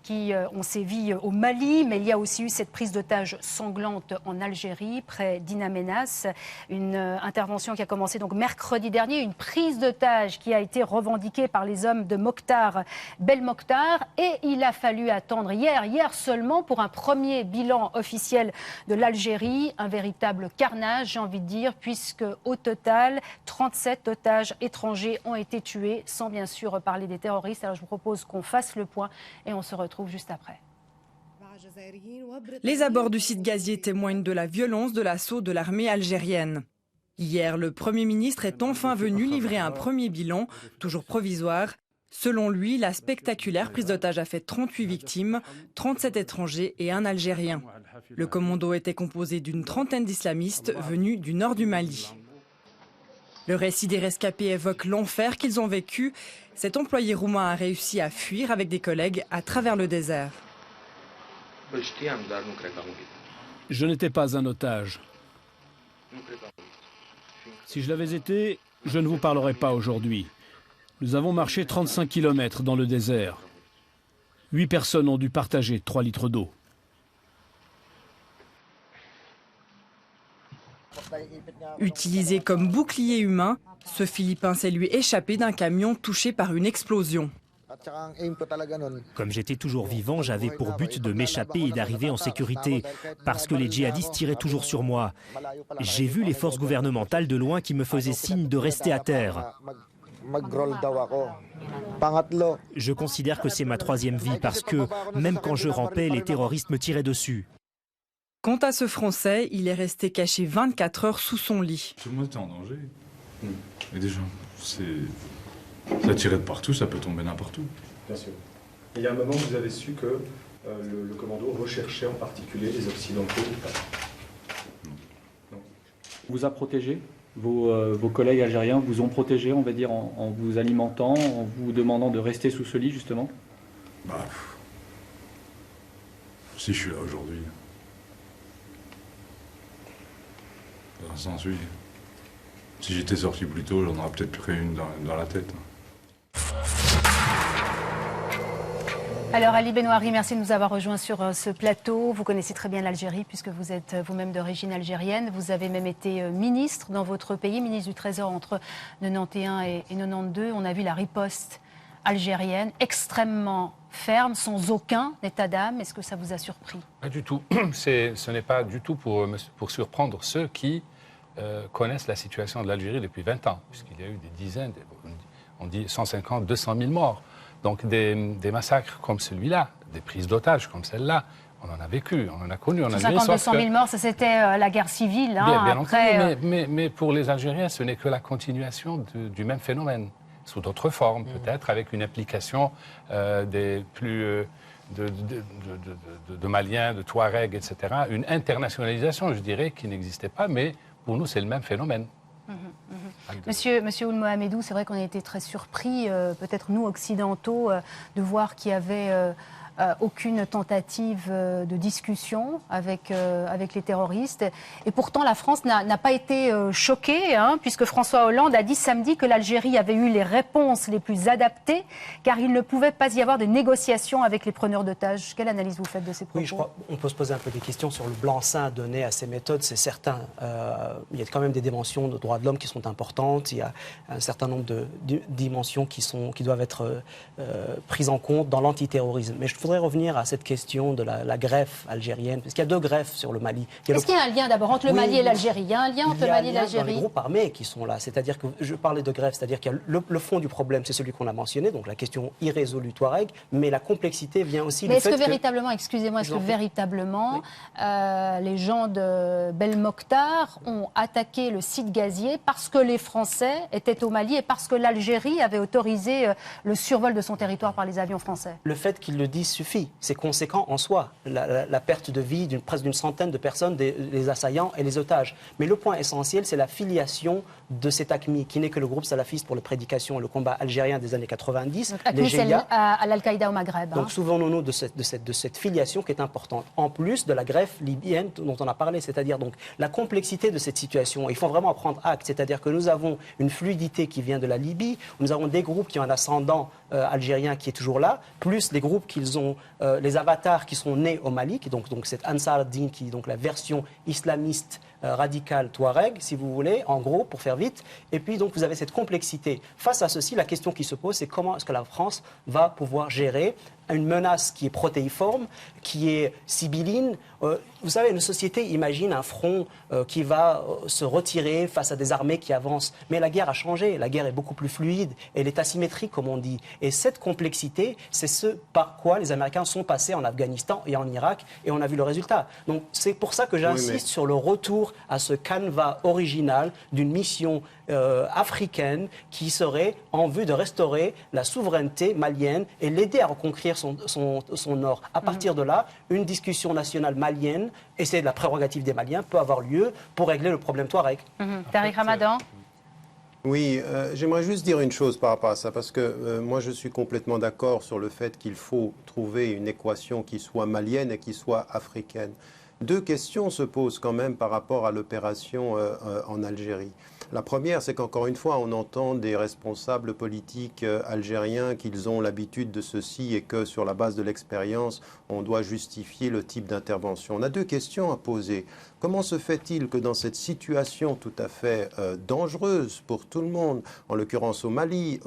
qui ont sévi au Mali, mais il y a aussi eu cette prise d'otage sanglante en Algérie, près d'In Amenas, une intervention qui a commencé donc mercredi dernier, une prise d'otage qui a été revendiquée par les hommes de Mokhtar Belmokhtar, et il a fallu attendre hier seulement pour un premier bilan officiel de l'Algérie, un véritable carnage, j'ai envie de dire, puisque au total, 37 otages étrangers ont été tués, sans bien sûr parler des terroristes. Alors je vous propose qu'on fasse le point et on se retrouve juste après. Les abords du site gazier témoignent de la violence de l'assaut de l'armée algérienne. Hier, le Premier ministre est enfin venu livrer un premier bilan, toujours provisoire. Selon lui, la spectaculaire prise d'otage a fait 38 victimes, 37 étrangers et un Algérien. Le commando était composé d'une trentaine d'islamistes venus du nord du Mali. Le récit des rescapés évoque l'enfer qu'ils ont vécu. Cet employé roumain a réussi à fuir avec des collègues à travers le désert. Je n'étais pas un otage. Si je l'avais été, je ne vous parlerais pas aujourd'hui. Nous avons marché 35 km dans le désert. 8 personnes ont dû partager 3 litres d'eau. Utilisé comme bouclier humain, ce Philippin s'est lui échappé d'un camion touché par une explosion. Comme j'étais toujours vivant, j'avais pour but de m'échapper et d'arriver en sécurité, parce que les djihadistes tiraient toujours sur moi. J'ai vu les forces gouvernementales de loin qui me faisaient signe de rester à terre. Je considère que c'est ma troisième vie, parce que même quand je rampais, les terroristes me tiraient dessus. Quant à ce Français, il est resté caché 24 heures sous son lit. Tout le monde était en danger. Et déjà, ça tirait de partout, ça peut tomber n'importe où. Bien sûr. Il y a un moment où vous avez su que le commando recherchait en particulier les Occidentaux ou pas? Non. Vous a protégé? Vos collègues algériens vous ont protégé, on va dire, en vous alimentant, en vous demandant de rester sous ce lit, justement? Si je suis là aujourd'hui. Dans un sens, oui. Si j'étais sorti plus tôt, j'en aurais peut-être pris une dans la tête. Alors Ali Benouari, merci de nous avoir rejoints sur ce plateau. Vous connaissez très bien l'Algérie puisque vous êtes vous-même d'origine algérienne. Vous avez même été ministre dans votre pays, ministre du Trésor entre 91 et 92. On a vu la riposte algérienne extrêmement ferme, sans aucun état d'âme. Est-ce que ça vous a surpris? Pas du tout. Ce n'est pas du tout pour surprendre ceux qui connaissent la situation de l'Algérie depuis 20 ans, puisqu'il y a eu des dizaines, on dit 150, 200 000 morts. Donc des massacres comme celui-là, des prises d'otages comme celle-là, on en a vécu, on en a connu, on a vu. 150, 200 000 morts, ça c'était la guerre civile. Hein, bien après, entendu, mais pour les Algériens, ce n'est que la continuation du même phénomène, sous d'autres formes, peut-être avec une application des plus... de Maliens, de Touaregs, etc. Une internationalisation, je dirais, qui n'existait pas, mais pour nous, c'est le même phénomène. Monsieur Ould Mohamedou, c'est vrai qu'on a été très surpris, peut-être nous occidentaux, de voir qu'il y avait aucune tentative de discussion avec les terroristes. Et pourtant, la France n'a pas été choquée, hein, puisque François Hollande a dit samedi que l'Algérie avait eu les réponses les plus adaptées, car il ne pouvait pas y avoir de négociations avec les preneurs d'otages. Quelle analyse vous faites de ces propos? Oui, je crois qu'on peut se poser un peu des questions sur le blanc-seing donné à ces méthodes, c'est certain. Il y a quand même des dimensions de droits de l'homme qui sont importantes, il y a un certain nombre de dimensions qui doivent être prises en compte dans l'antiterrorisme. Mais je voudrais revenir à cette question de la greffe algérienne, parce qu'il y a deux greffes sur le Mali. Est-ce qu'il y a un lien d'abord entre le Mali et l'Algérie? Il y a un lien entre le Mali et l'Algérie? Il y a un lien dans les groupes armés qui sont là. C'est-à-dire que je parlais de greffe, c'est-à-dire qu'il y a le fond du problème, c'est celui qu'on a mentionné, donc la question irrésolue Touareg, mais la complexité vient aussi mais du fait que... véritablement, excusez-moi, est-ce que véritablement les gens de Belmokhtar ont attaqué le site gazier parce que les Français étaient au Mali et parce que l'Algérie avait autorisé le survol de son territoire par les avions français? Le fait qu'ils le disent suffit. C'est conséquent en soi. La perte de vie presque d'une centaine de personnes, les assaillants et les otages. Mais le point essentiel, c'est la filiation de cet AQMI, qui n'est que le groupe salafiste pour la prédication et le combat algérien des années 90. Donc, AQMI, c'est à l'Al-Qaïda au Maghreb. Donc souvenons-nous de cette filiation qui est importante. En plus de la greffe libyenne dont on a parlé, c'est-à-dire donc la complexité de cette situation. Il faut vraiment en prendre acte. C'est-à-dire que nous avons une fluidité qui vient de la Libye. Nous avons des groupes qui ont un ascendant algérien qui est toujours là, plus les groupes qu'ils ont, les avatars qui sont nés au Mali, donc cette Ansar ad-Din, qui est donc la version islamiste radicale Touareg, si vous voulez, en gros, pour faire vite. Et puis donc vous avez cette complexité. Face à ceci, la question qui se pose, c'est comment est-ce que la France va pouvoir gérer une menace qui est protéiforme, qui est sibylline. Vous savez, une société imagine un front qui va se retirer face à des armées qui avancent. Mais la guerre a changé, la guerre est beaucoup plus fluide, elle est asymétrique, comme on dit. Et cette complexité, c'est ce par quoi les Américains sont passés en Afghanistan et en Irak, et on a vu le résultat. Donc c'est pour ça que j'insiste sur le retour à ce canevas original d'une mission africaine qui serait en vue de restaurer la souveraineté malienne et l'aider à reconquérir son nord. À partir de là, une discussion nationale malienne, et c'est la prérogative des Maliens, peut avoir lieu pour régler le problème Touareg. Tariq Ramadan. Oui, j'aimerais juste dire une chose par rapport à ça, parce que moi je suis complètement d'accord sur le fait qu'il faut trouver une équation qui soit malienne et qui soit africaine. Deux questions se posent quand même par rapport à l'opération en Algérie. La première, c'est qu'encore une fois, on entend des responsables politiques algériens qu'ils ont l'habitude de ceci et que sur la base de l'expérience, on doit justifier le type d'intervention. On a deux questions à poser. Comment se fait-il que dans cette situation tout à fait dangereuse pour tout le monde, en l'occurrence au Mali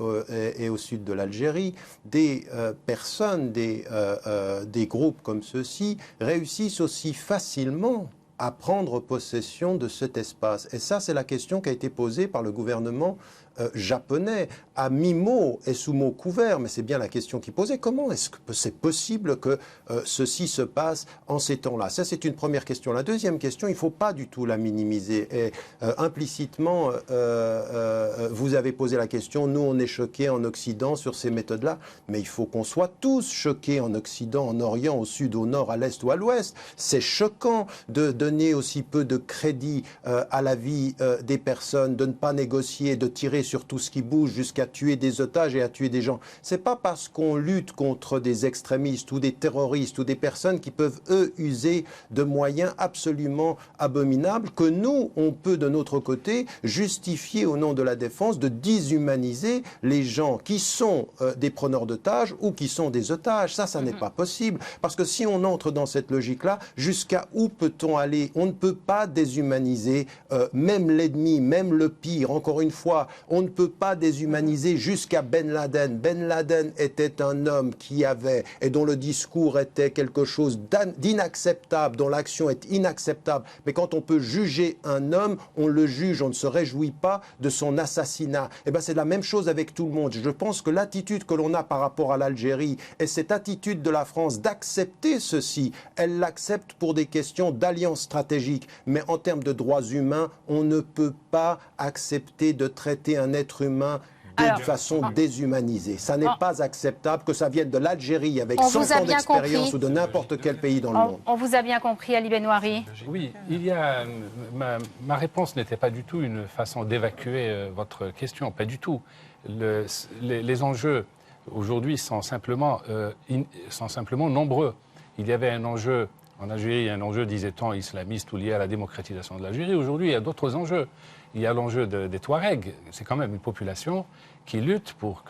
et au sud de l'Algérie, des personnes, des groupes comme ceux-ci réussissent aussi facilement à prendre possession de cet espace? Et ça, c'est la question qui a été posée par le gouvernement japonais, à mi-mot et sous mot couvert, mais c'est bien la question qui posait. Comment est-ce que c'est possible que ceci se passe en ces temps-là? Ça, c'est une première question. La deuxième question, il ne faut pas du tout la minimiser. Et implicitement, vous avez posé la question, nous, on est choqués en Occident sur ces méthodes-là, mais il faut qu'on soit tous choqués en Occident, en Orient, au Sud, au Nord, à l'Est ou à l'Ouest. C'est choquant de donner aussi peu de crédit à la vie des personnes, de ne pas négocier, de tirer sur tout ce qui bouge jusqu'à tuer des otages et à tuer des gens. C'est pas parce qu'on lutte contre des extrémistes ou des terroristes ou des personnes qui peuvent, eux, user de moyens absolument abominables que nous, on peut de notre côté justifier au nom de la défense de déshumaniser les gens qui sont des preneurs d'otages ou qui sont des otages. Ça n'est pas possible. Parce que si on entre dans cette logique-là, jusqu'à où peut-on aller déshumanisé. On ne peut pas déshumaniser même l'ennemi, même le pire. Encore une fois, on ne peut pas déshumaniser jusqu'à Ben Laden. Ben Laden était un homme qui avait, et dont le discours était quelque chose d'inacceptable, dont l'action est inacceptable. Mais quand on peut juger un homme, on le juge, on ne se réjouit pas de son assassinat. Eh bien, c'est la même chose avec tout le monde. Je pense que l'attitude que l'on a par rapport à l'Algérie et cette attitude de la France d'accepter ceci, elle l'accepte pour des questions d'alliance stratégique. Mais en termes de droits humains, on ne peut pas accepter de traiter un être humain de façon déshumanisée. Ça n'est pas acceptable que ça vienne de l'Algérie avec 100 ans d'expérience ou de n'importe quel pays dans le monde. On vous a bien compris, Ali Benouari. Oui, ma réponse n'était pas du tout une façon d'évacuer votre question, pas du tout. Les enjeux aujourd'hui sont simplement nombreux. Il y avait un enjeu en Algérie, un enjeu, disait-on, islamiste ou lié à la démocratisation de l'Algérie. Aujourd'hui, il y a d'autres enjeux. Il y a l'enjeu des Touaregs. C'est quand même une population qui lutte pour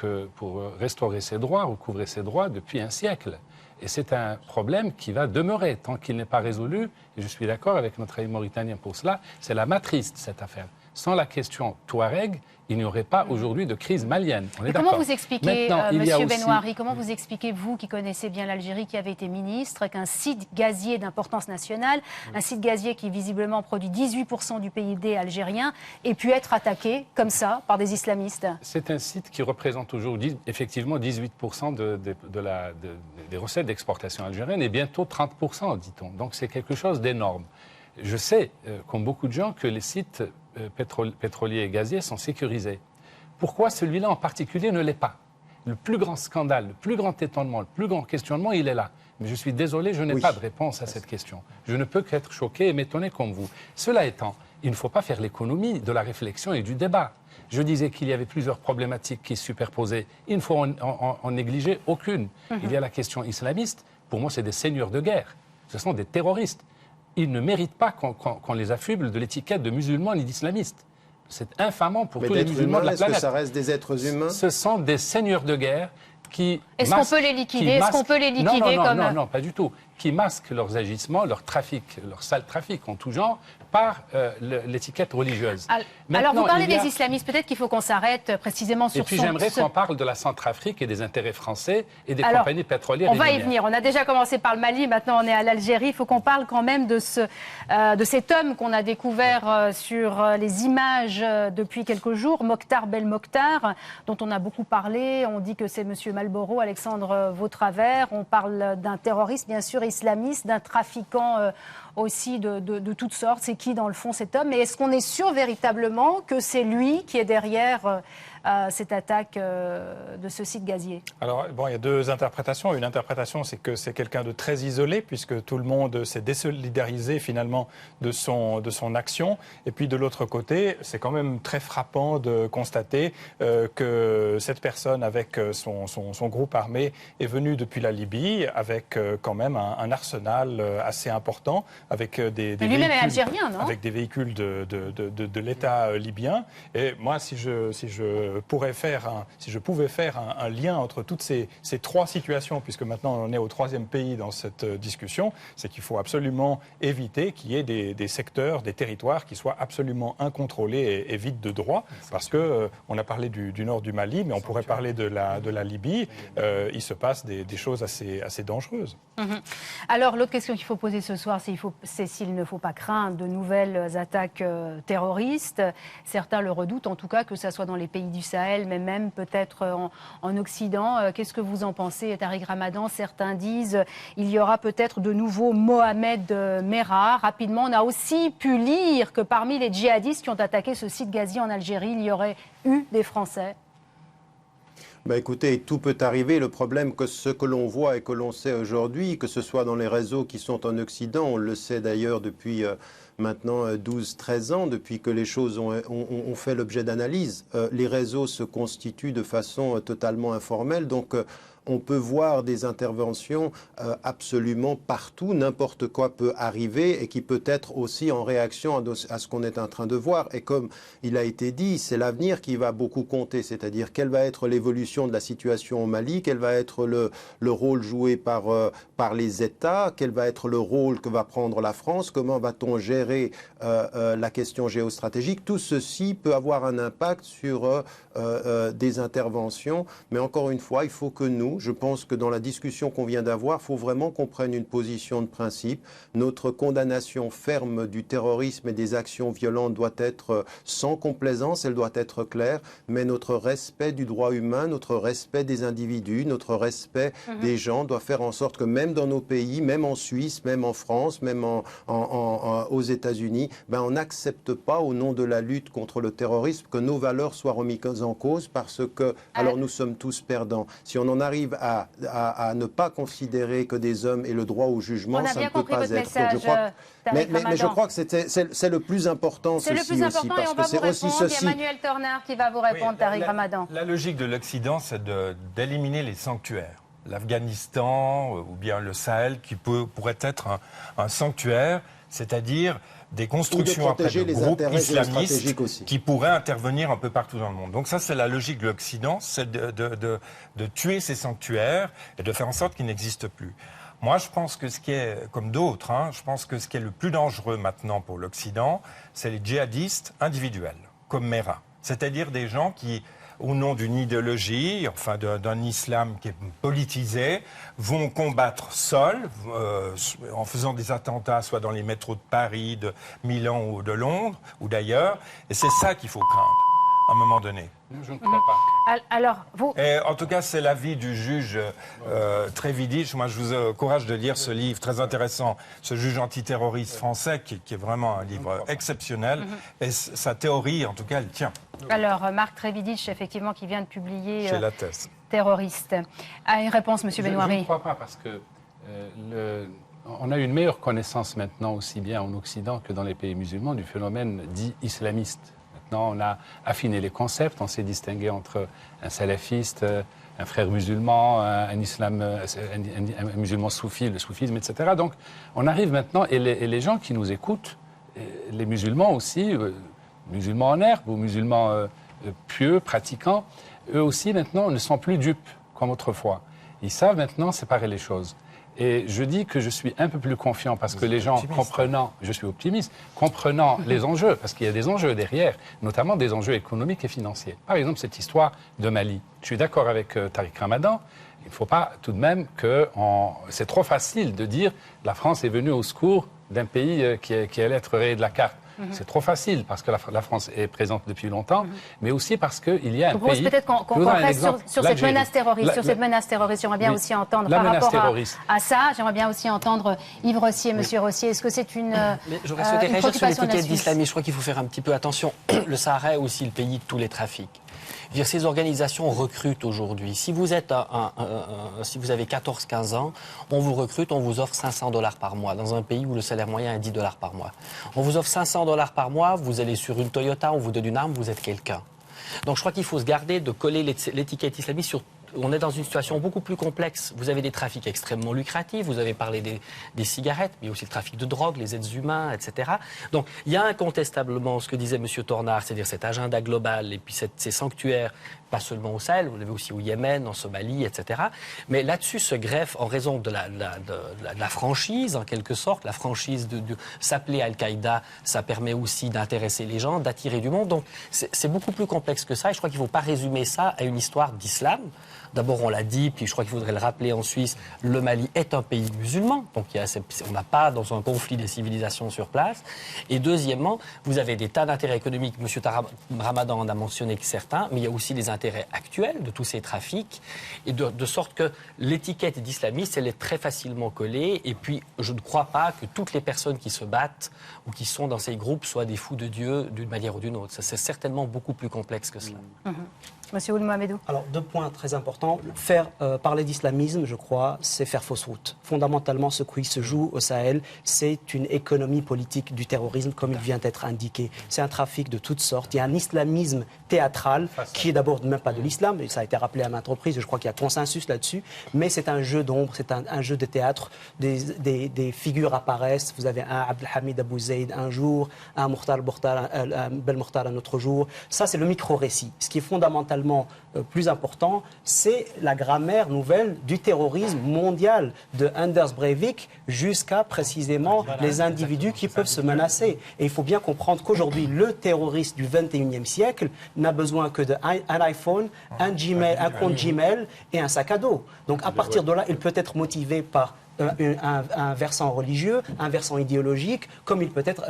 restaurer ses droits, recouvrer ses droits depuis un siècle. Et c'est un problème qui va demeurer tant qu'il n'est pas résolu. Et je suis d'accord avec notre ami mauritanien pour cela. C'est la matrice de cette affaire. Sans la question Touareg, il n'y aurait pas aujourd'hui de crise malienne. On est comment vous expliquez, Monsieur Benouari, comment vous expliquez, vous qui connaissez bien l'Algérie, qui avez été ministre, qu'un site gazier d'importance nationale, un site gazier qui visiblement produit 18% du PIB algérien, ait pu être attaqué comme ça par des islamistes? C'est un site qui représente aujourd'hui effectivement 18% des recettes d'exportation algérienne et bientôt 30%, dit-on. Donc c'est quelque chose d'énorme. Je sais, comme beaucoup de gens, que les sites pétroliers et gaziers sont sécurisés. Pourquoi celui-là en particulier ne l'est pas? Le plus grand scandale, le plus grand étonnement, le plus grand questionnement, il est là. Mais je suis désolé, je n'ai pas de réponse à cette question. Je ne peux qu'être choqué et m'étonner comme vous. Cela étant, il ne faut pas faire l'économie de la réflexion et du débat. Je disais qu'il y avait plusieurs problématiques qui se superposaient. Il ne faut en négliger aucune. Il y a la question islamiste. Pour moi, c'est des seigneurs de guerre. Ce sont des terroristes. Ils ne méritent pas qu'on les affuble de l'étiquette de musulmans ni d'islamistes. C'est infamant pour tous les musulmans de la planète. Est-ce que ça reste des êtres humains? Ce sont des seigneurs de guerre qui... Est-ce qu'on peut les liquider? Est-ce qu'on peut les liquider non, pas du tout. Qui masquent leurs agissements, leur trafic, leur sale trafic en tout genre, par l'étiquette religieuse. Alors vous parlez des islamistes, peut-être qu'il faut qu'on s'arrête précisément sur Et puis j'aimerais qu'on parle de la Centrafrique et des intérêts français et des compagnies pétrolières. On va y venir. On a déjà commencé par le Mali, maintenant on est à l'Algérie. Il faut qu'on parle quand même de cet homme qu'on a découvert sur les images depuis quelques jours, Mokhtar Belmokhtar, dont on a beaucoup parlé. On dit que c'est M. Malboro, Alexandre Vautravers. On parle d'un terroriste, bien sûr, islamiste, d'un trafiquant aussi de toutes sortes. C'est qui, dans le fond, cet homme? Mais est-ce qu'on est sûr véritablement que c'est lui qui est derrière cette attaque de ce site gazier? Alors, bon, il y a deux interprétations. Une interprétation, c'est que c'est quelqu'un de très isolé, puisque tout le monde s'est désolidarisé finalement de son action. Et puis, de l'autre côté, c'est quand même très frappant de constater que cette personne, avec son groupe armé, est venue depuis la Libye, avec quand même un arsenal assez important, avec des lui-même est algérien, non? Avec des véhicules de l'État libyen. Et moi, si je pouvais faire un lien entre toutes ces trois situations, puisque maintenant on est au troisième pays dans cette discussion, c'est qu'il faut absolument éviter qu'il y ait des secteurs, des territoires qui soient absolument incontrôlés et vides de droit, parce que on a parlé du nord du Mali, mais on pourrait parler de la Libye. Il se passe des choses assez dangereuses. Alors l'autre question qu'il faut poser ce soir, c'est s'il ne faut pas craindre de nouvelles attaques terroristes. Certains le redoutent, en tout cas, que ça soit dans les pays du Sahel, mais même peut-être en Occident. Qu'est-ce que vous en pensez, Tariq Ramadan? Certains disent qu'il y aura peut-être de nouveaux Mohamed Merah. Rapidement, on a aussi pu lire que parmi les djihadistes qui ont attaqué ce site gazier en Algérie, il y aurait eu des Français. Écoutez, tout peut arriver. Le problème, que ce que l'on voit et que l'on sait aujourd'hui, que ce soit dans les réseaux qui sont en Occident, on le sait d'ailleurs depuis maintenant 12-13 ans, depuis que les choses ont fait l'objet d'analyse, les réseaux se constituent de façon totalement informelle. Donc, on peut voir des interventions absolument partout. N'importe quoi peut arriver et qui peut être aussi en réaction à ce qu'on est en train de voir. Et comme il a été dit, c'est l'avenir qui va beaucoup compter. C'est-à-dire quelle va être l'évolution de la situation au Mali, quel va être le rôle joué par les États, quel va être le rôle que va prendre la France, comment va-t-on gérer la question géostratégique. Tout ceci peut avoir un impact sur des interventions. Mais encore une fois, il faut que nous, je pense que dans la discussion qu'on vient d'avoir, il faut vraiment qu'on prenne une position de principe. Notre condamnation ferme du terrorisme et des actions violentes doit être sans complaisance, elle doit être claire, mais notre respect du droit humain, notre respect des individus, notre respect des gens doit faire en sorte que même dans nos pays, même en Suisse, même en France, même aux États-Unis, on n'accepte pas au nom de la lutte contre le terrorisme que nos valeurs soient remises en cause parce que alors nous sommes tous perdants. Si on en arrive à ne pas considérer que des hommes aient le droit au jugement, ça ne peut pas être. Message, donc, mais je crois que c'est le plus important. C'est le plus important et on va vous répondre. Il y a Emmanuel Tornard qui va vous répondre, Tariq Ramadan. La logique de l'Occident, c'est d'éliminer les sanctuaires. L'Afghanistan ou bien le Sahel qui pourrait être un sanctuaire, c'est-à-dire des constructions après de groupes islamistes qui pourraient intervenir un peu partout dans le monde. Donc ça, c'est la logique de l'Occident, c'est de tuer ces sanctuaires et de faire en sorte qu'ils n'existent plus. Moi, je pense que ce qui est, comme d'autres, je pense que ce qui est le plus dangereux maintenant pour l'Occident, c'est les djihadistes individuels, comme Merah. C'est-à-dire des gens qui, au nom d'une idéologie, enfin d'un islam qui est politisé, vont combattre seuls, en faisant des attentats, soit dans les métros de Paris, de Milan ou de Londres, ou d'ailleurs. Et c'est ça qu'il faut craindre, à un moment donné. Je ne crois pas. Alors, vous... Et en tout cas, c'est l'avis du juge Trévidic. Moi, je vous encourage de lire ce livre très intéressant, ce juge antiterroriste français, qui est vraiment un livre exceptionnel. Et sa théorie, en tout cas, elle tient. Alors, Marc Trévidic, effectivement, qui vient de publier Chez La Thèse. Terroriste. Une réponse, M. Benouari. Je ne crois pas, parce que on a une meilleure connaissance maintenant, aussi bien en Occident que dans les pays musulmans, du phénomène dit islamiste. Maintenant, on a affiné les concepts, on s'est distingué entre un salafiste, un frère musulman, un musulman soufi, le soufisme, etc. Donc, on arrive maintenant, et les gens qui nous écoutent, les musulmans aussi, musulmans en herbe ou musulmans pieux, pratiquants, eux aussi maintenant ne sont plus dupes comme autrefois. Ils savent maintenant séparer les choses. Et je dis que je suis un peu plus confiant parce que les gens comprenant, je suis optimiste, comprenant les enjeux, parce qu'il y a des enjeux derrière, notamment des enjeux économiques et financiers. Par exemple, cette histoire de Mali. Je suis d'accord avec Tariq Ramadan. Il ne faut pas tout de même que... C'est trop facile de dire la France est venue au secours d'un pays qui allait être rayé de la carte. C'est trop facile parce que la France est présente depuis longtemps, mais aussi parce qu'il y a un pays... Peut-être qu'on reste sur cette menace terroriste. Sur cette menace terroriste, j'aimerais bien aussi entendre par rapport à ça. J'aimerais bien aussi entendre Yves Rossier, Monsieur Rossier. Est-ce que c'est une j'aurais souhaité réagir sur les côtés de l'islamisme. Je crois qu'il faut faire un petit peu attention. Le Sahara est aussi le pays de tous les trafics. Ces organisations recrutent aujourd'hui. Si vous êtes si vous avez 14-15 ans, on vous recrute, on vous offre $500 par mois dans un pays où le salaire moyen est $10 par mois. On vous offre $500 par mois, vous allez sur une Toyota, on vous donne une arme, vous êtes quelqu'un. Donc je crois qu'il faut se garder de coller l'étiquette islamiste sur... On est dans une situation beaucoup plus complexe. Vous avez des trafics extrêmement lucratifs, vous avez parlé des cigarettes, mais aussi le trafic de drogue, les êtres humains, etc. Donc il y a incontestablement ce que disait M. Tornard, c'est-à-dire cet agenda global et puis ces sanctuaires, pas seulement au Sahel, vous l'avez aussi au Yémen, en Somalie, etc. Mais là-dessus se greffe, en raison de la franchise, en quelque sorte, la franchise de s'appeler Al-Qaïda, ça permet aussi d'intéresser les gens, d'attirer du monde. Donc c'est beaucoup plus complexe que ça et je crois qu'il ne faut pas résumer ça à une histoire d'islam. D'abord, on l'a dit, puis je crois qu'il faudrait le rappeler en Suisse, le Mali est un pays musulman, donc on n'a pas dans un conflit des civilisations sur place. Et deuxièmement, vous avez des tas d'intérêts économiques, M. Ramadan en a mentionné que certains, mais il y a aussi les intérêts actuels de tous ces trafics, et de sorte que l'étiquette d'islamiste, elle est très facilement collée, et puis je ne crois pas que toutes les personnes qui se battent ou qui sont dans ces groupes soient des fous de Dieu d'une manière ou d'une autre. Ça, c'est certainement beaucoup plus complexe que cela. Monsieur Ould Mohamedou. Alors, 2 points très importants. Parler d'islamisme, je crois, c'est faire fausse route. Fondamentalement, ce qui se joue au Sahel, c'est une économie politique du terrorisme, comme il vient d'être indiqué. C'est un trafic de toutes sortes. Il y a un islamisme théâtral, qui est d'abord même pas de l'islam, et ça a été rappelé à maintes reprises, je crois qu'il y a consensus là-dessus, mais c'est un jeu d'ombre, c'est un jeu de théâtre. Des figures apparaissent. Vous avez un Abdelhamid Abou Zaid un jour, un Belmokhtar un autre jour. Ça, c'est le micro-récit. Ce qui est fondamentalement plus important, c'est la grammaire nouvelle du terrorisme mondial, de Anders Breivik jusqu'à précisément les individus qui peuvent se menacer. Et il faut bien comprendre qu'aujourd'hui, le terroriste du 21e siècle n'a besoin que d'un iPhone, un compte Gmail et un sac à dos. Donc à partir de là, il peut être motivé par un versant religieux, un versant idéologique, comme il peut être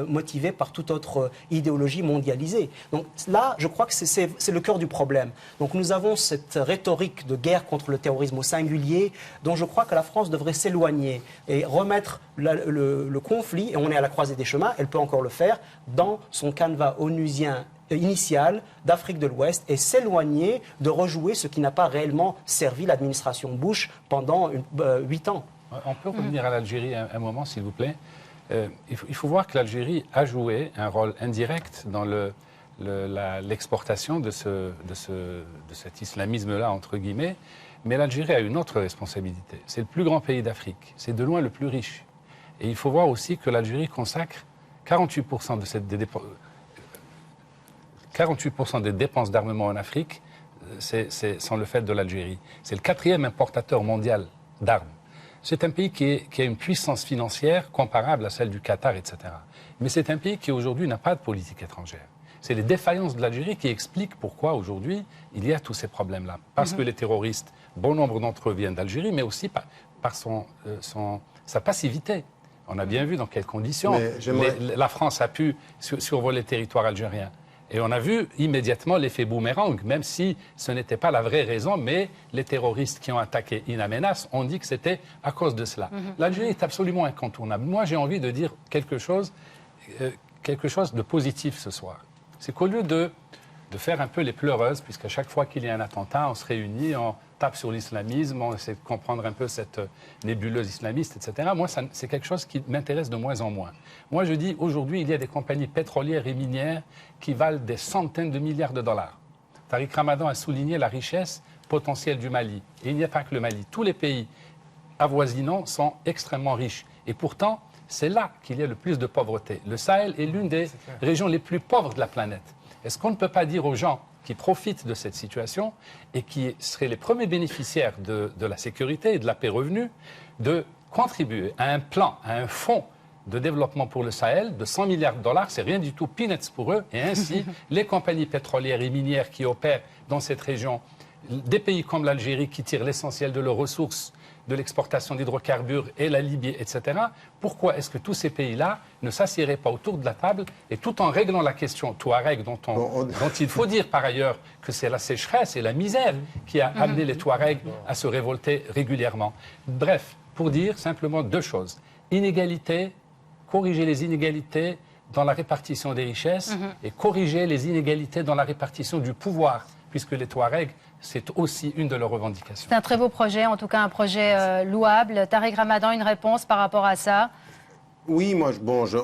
motivé par toute autre idéologie mondialisée. Donc là, je crois que c'est le cœur du problème. Donc nous avons cette rhétorique de guerre contre le terrorisme au singulier, dont je crois que la France devrait s'éloigner et remettre le conflit, et on est à la croisée des chemins, elle peut encore le faire, dans son canevas onusien initial d'Afrique de l'Ouest et s'éloigner de rejouer ce qui n'a pas réellement servi l'administration Bush pendant 8 ans. On peut revenir à l'Algérie un moment, s'il vous plaît. Il faut voir que l'Algérie a joué un rôle indirect dans l'exportation de cet islamisme-là, entre guillemets. Mais l'Algérie a une autre responsabilité. C'est le plus grand pays d'Afrique. C'est de loin le plus riche. Et il faut voir aussi que l'Algérie consacre 48% des dépenses d'armement en Afrique sont le fait de l'Algérie. C'est le 4e importateur mondial d'armes. C'est un pays qui a une puissance financière comparable à celle du Qatar, etc. Mais c'est un pays qui aujourd'hui n'a pas de politique étrangère. C'est les défaillances de l'Algérie qui expliquent pourquoi aujourd'hui il y a tous ces problèmes-là. Parce que les terroristes, bon nombre d'entre eux viennent d'Algérie, mais aussi par sa passivité. On a bien vu dans quelles conditions la France a pu survoler le territoire algérien. Et on a vu immédiatement l'effet boomerang, même si ce n'était pas la vraie raison, mais les terroristes qui ont attaqué In Amenas ont dit que c'était à cause de cela. L'Algérie est absolument incontournable. Moi, j'ai envie de dire quelque chose de positif ce soir. C'est qu'au lieu de faire un peu les pleureuses, puisqu'à chaque fois qu'il y a un attentat, on se réunit, on tape sur l'islamisme, on essaie de comprendre un peu cette nébuleuse islamiste, etc. Moi, c'est quelque chose qui m'intéresse de moins en moins. Moi, je dis, aujourd'hui, il y a des compagnies pétrolières et minières qui valent des centaines de milliards de dollars. Tariq Ramadan a souligné la richesse potentielle du Mali. Et il n'y a pas que le Mali. Tous les pays avoisinants sont extrêmement riches. Et pourtant, c'est là qu'il y a le plus de pauvreté. Le Sahel est l'une des régions les plus pauvres de la planète. Est-ce qu'on ne peut pas dire aux gens qui profitent de cette situation et qui seraient les premiers bénéficiaires de la sécurité et de la paix revenue de contribuer à un plan, à un fonds de développement pour le Sahel de 100 milliards de dollars, c'est rien du tout, peanuts pour eux, et ainsi les compagnies pétrolières et minières qui opèrent dans cette région, des pays comme l'Algérie qui tirent l'essentiel de leurs ressources, de l'exportation d'hydrocarbures et la Libye, etc. Pourquoi est-ce que tous ces pays-là ne s'assieraient pas autour de la table et tout en réglant la question Touareg, dont il faut dire par ailleurs que c'est la sécheresse et la misère qui a amené les Touaregs à se révolter régulièrement. Bref, pour dire simplement 2 choses. Inégalité, corriger les inégalités dans la répartition des richesses et corriger les inégalités dans la répartition du pouvoir, puisque les Touaregs, c'est aussi une de leurs revendications. C'est un très beau projet, en tout cas un projet louable. Tariq Ramadan, une réponse par rapport à ça? Oui, moi,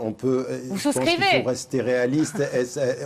on peut. Vous je pense qu'il faut rester réaliste.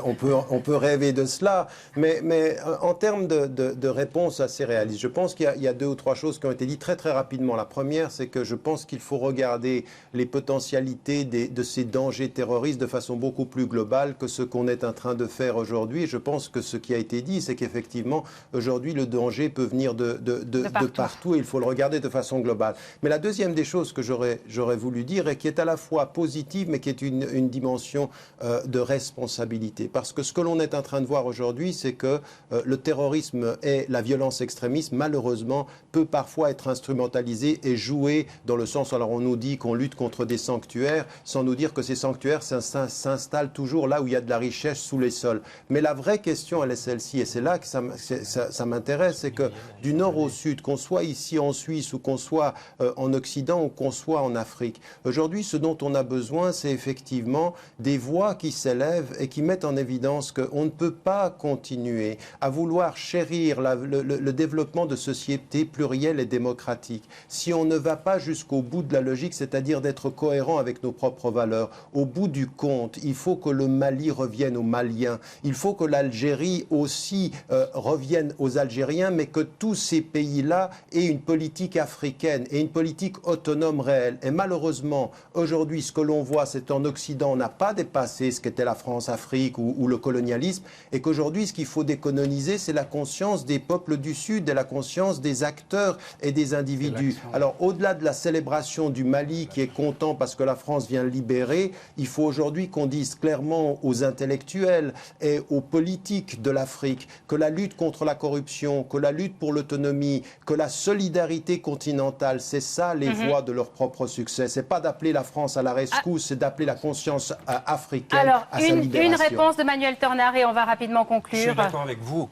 On peut rêver de cela, mais en termes de réponse assez réaliste, je pense qu'il y a 2 ou 3 choses qui ont été dites très très rapidement. La première, c'est que je pense qu'il faut regarder les potentialités de ces dangers terroristes de façon beaucoup plus globale que ce qu'on est en train de faire aujourd'hui. Je pense que ce qui a été dit, c'est qu'effectivement, aujourd'hui, le danger peut venir de partout et il faut le regarder de façon globale. Mais la deuxième des choses que j'aurais voulu dire et qui est à la fois positive, mais qui est une dimension de responsabilité. Parce que ce que l'on est en train de voir aujourd'hui, c'est que le terrorisme et la violence extrémiste, malheureusement, peut parfois être instrumentalisé et joué dans le sens, alors on nous dit qu'on lutte contre des sanctuaires, sans nous dire que ces sanctuaires s'installent toujours là où il y a de la richesse sous les sols. Mais la vraie question, elle est celle-ci, et c'est là que ça m'intéresse, c'est que du nord au sud, qu'on soit ici en Suisse ou qu'on soit en Occident ou qu'on soit en Afrique, aujourd'hui, ce dont on a besoin, c'est effectivement des voix qui s'élèvent et qui mettent en évidence qu'on ne peut pas continuer à vouloir chérir le développement de sociétés plurielles et démocratiques si on ne va pas jusqu'au bout de la logique, c'est-à-dire d'être cohérent avec nos propres valeurs. Au bout du compte, il faut que le Mali revienne aux Maliens, il faut que l'Algérie aussi revienne aux Algériens, mais que tous ces pays-là aient une politique africaine et une politique autonome réelle. Et malheureusement, aujourd'hui, ce que l'on voit, c'est qu'en Occident, on n'a pas dépassé ce qu'était la France-Afrique ou le colonialisme, et qu'aujourd'hui, ce qu'il faut décoloniser, c'est la conscience des peuples du Sud et la conscience des acteurs et des individus. Alors, au-delà de la célébration du Mali qui est content parce que la France vient le libérer, il faut aujourd'hui qu'on dise clairement aux intellectuels et aux politiques de l'Afrique que la lutte contre la corruption, que la lutte pour l'autonomie, que la solidarité continentale, c'est ça les voies de leur propre succès. C'est pas d'appeler la France à la rescousse, c'est d'appeler la conscience africaine à sa libération. Une réponse de Manuel Tornare et on va rapidement conclure. Je suis d'accord avec vous.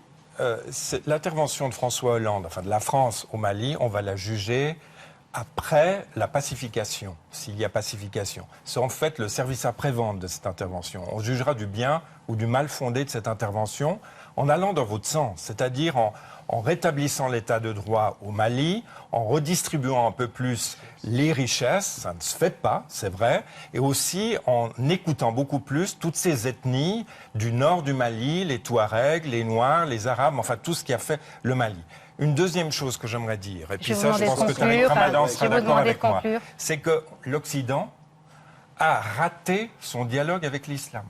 L'intervention de François Hollande, enfin de la France au Mali, on va la juger après la pacification, s'il y a pacification. C'est en fait le service après-vente de cette intervention. On jugera du bien ou du mal fondé de cette intervention en allant dans votre sens, c'est-à-dire en rétablissant l'état de droit au Mali, en redistribuant un peu plus les richesses, ça ne se fait pas, c'est vrai, et aussi en écoutant beaucoup plus toutes ces ethnies du nord du Mali, les Touaregs, les Noirs, les Arabes, enfin tout ce qui a fait le Mali. Une deuxième chose que j'aimerais dire, et puis ça je pense que Tariq Ramadan sera d'accord avec moi, c'est que l'Occident a raté son dialogue avec l'islam.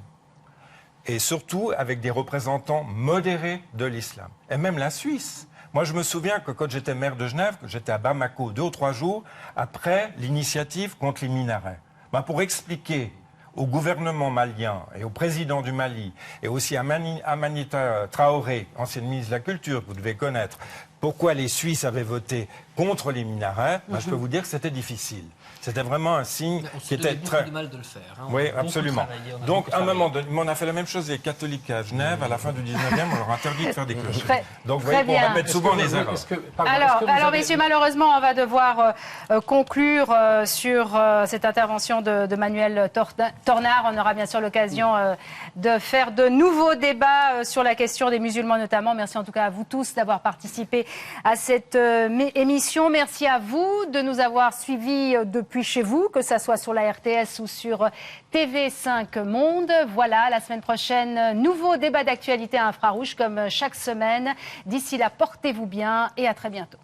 Et surtout avec des représentants modérés de l'islam. Et même la Suisse. Moi, je me souviens que quand j'étais maire de Genève, que j'étais à Bamako 2 ou 3 jours après l'initiative contre les minarets, pour expliquer au gouvernement malien et au président du Mali, et aussi à Amanita Traoré, ancienne ministre de la Culture, que vous devez connaître, pourquoi les Suisses avaient voté contre les minarets, je peux vous dire que c'était difficile. C'était vraiment un signe qui était très... du mal de le faire. Hein. Oui, absolument. Donc, à un moment donné, on a fait la même chose des catholiques à Genève. À la fin du 19e, on leur a interdit de faire des clocheries. Donc, vous voyez qu'on répète souvent les erreurs. Alors, messieurs, malheureusement, on va devoir conclure sur cette intervention de Manuel Tornare. On aura bien sûr l'occasion de faire de nouveaux débats sur la question des musulmans notamment. Merci en tout cas à vous tous d'avoir participé à cette émission. Merci à vous de nous avoir suivis depuis chez vous, que ça soit sur la RTS ou sur TV5 Monde. Voilà, la semaine prochaine, nouveau débat d'actualité à Infrarouge comme chaque semaine. D'ici là, portez-vous bien et à très bientôt.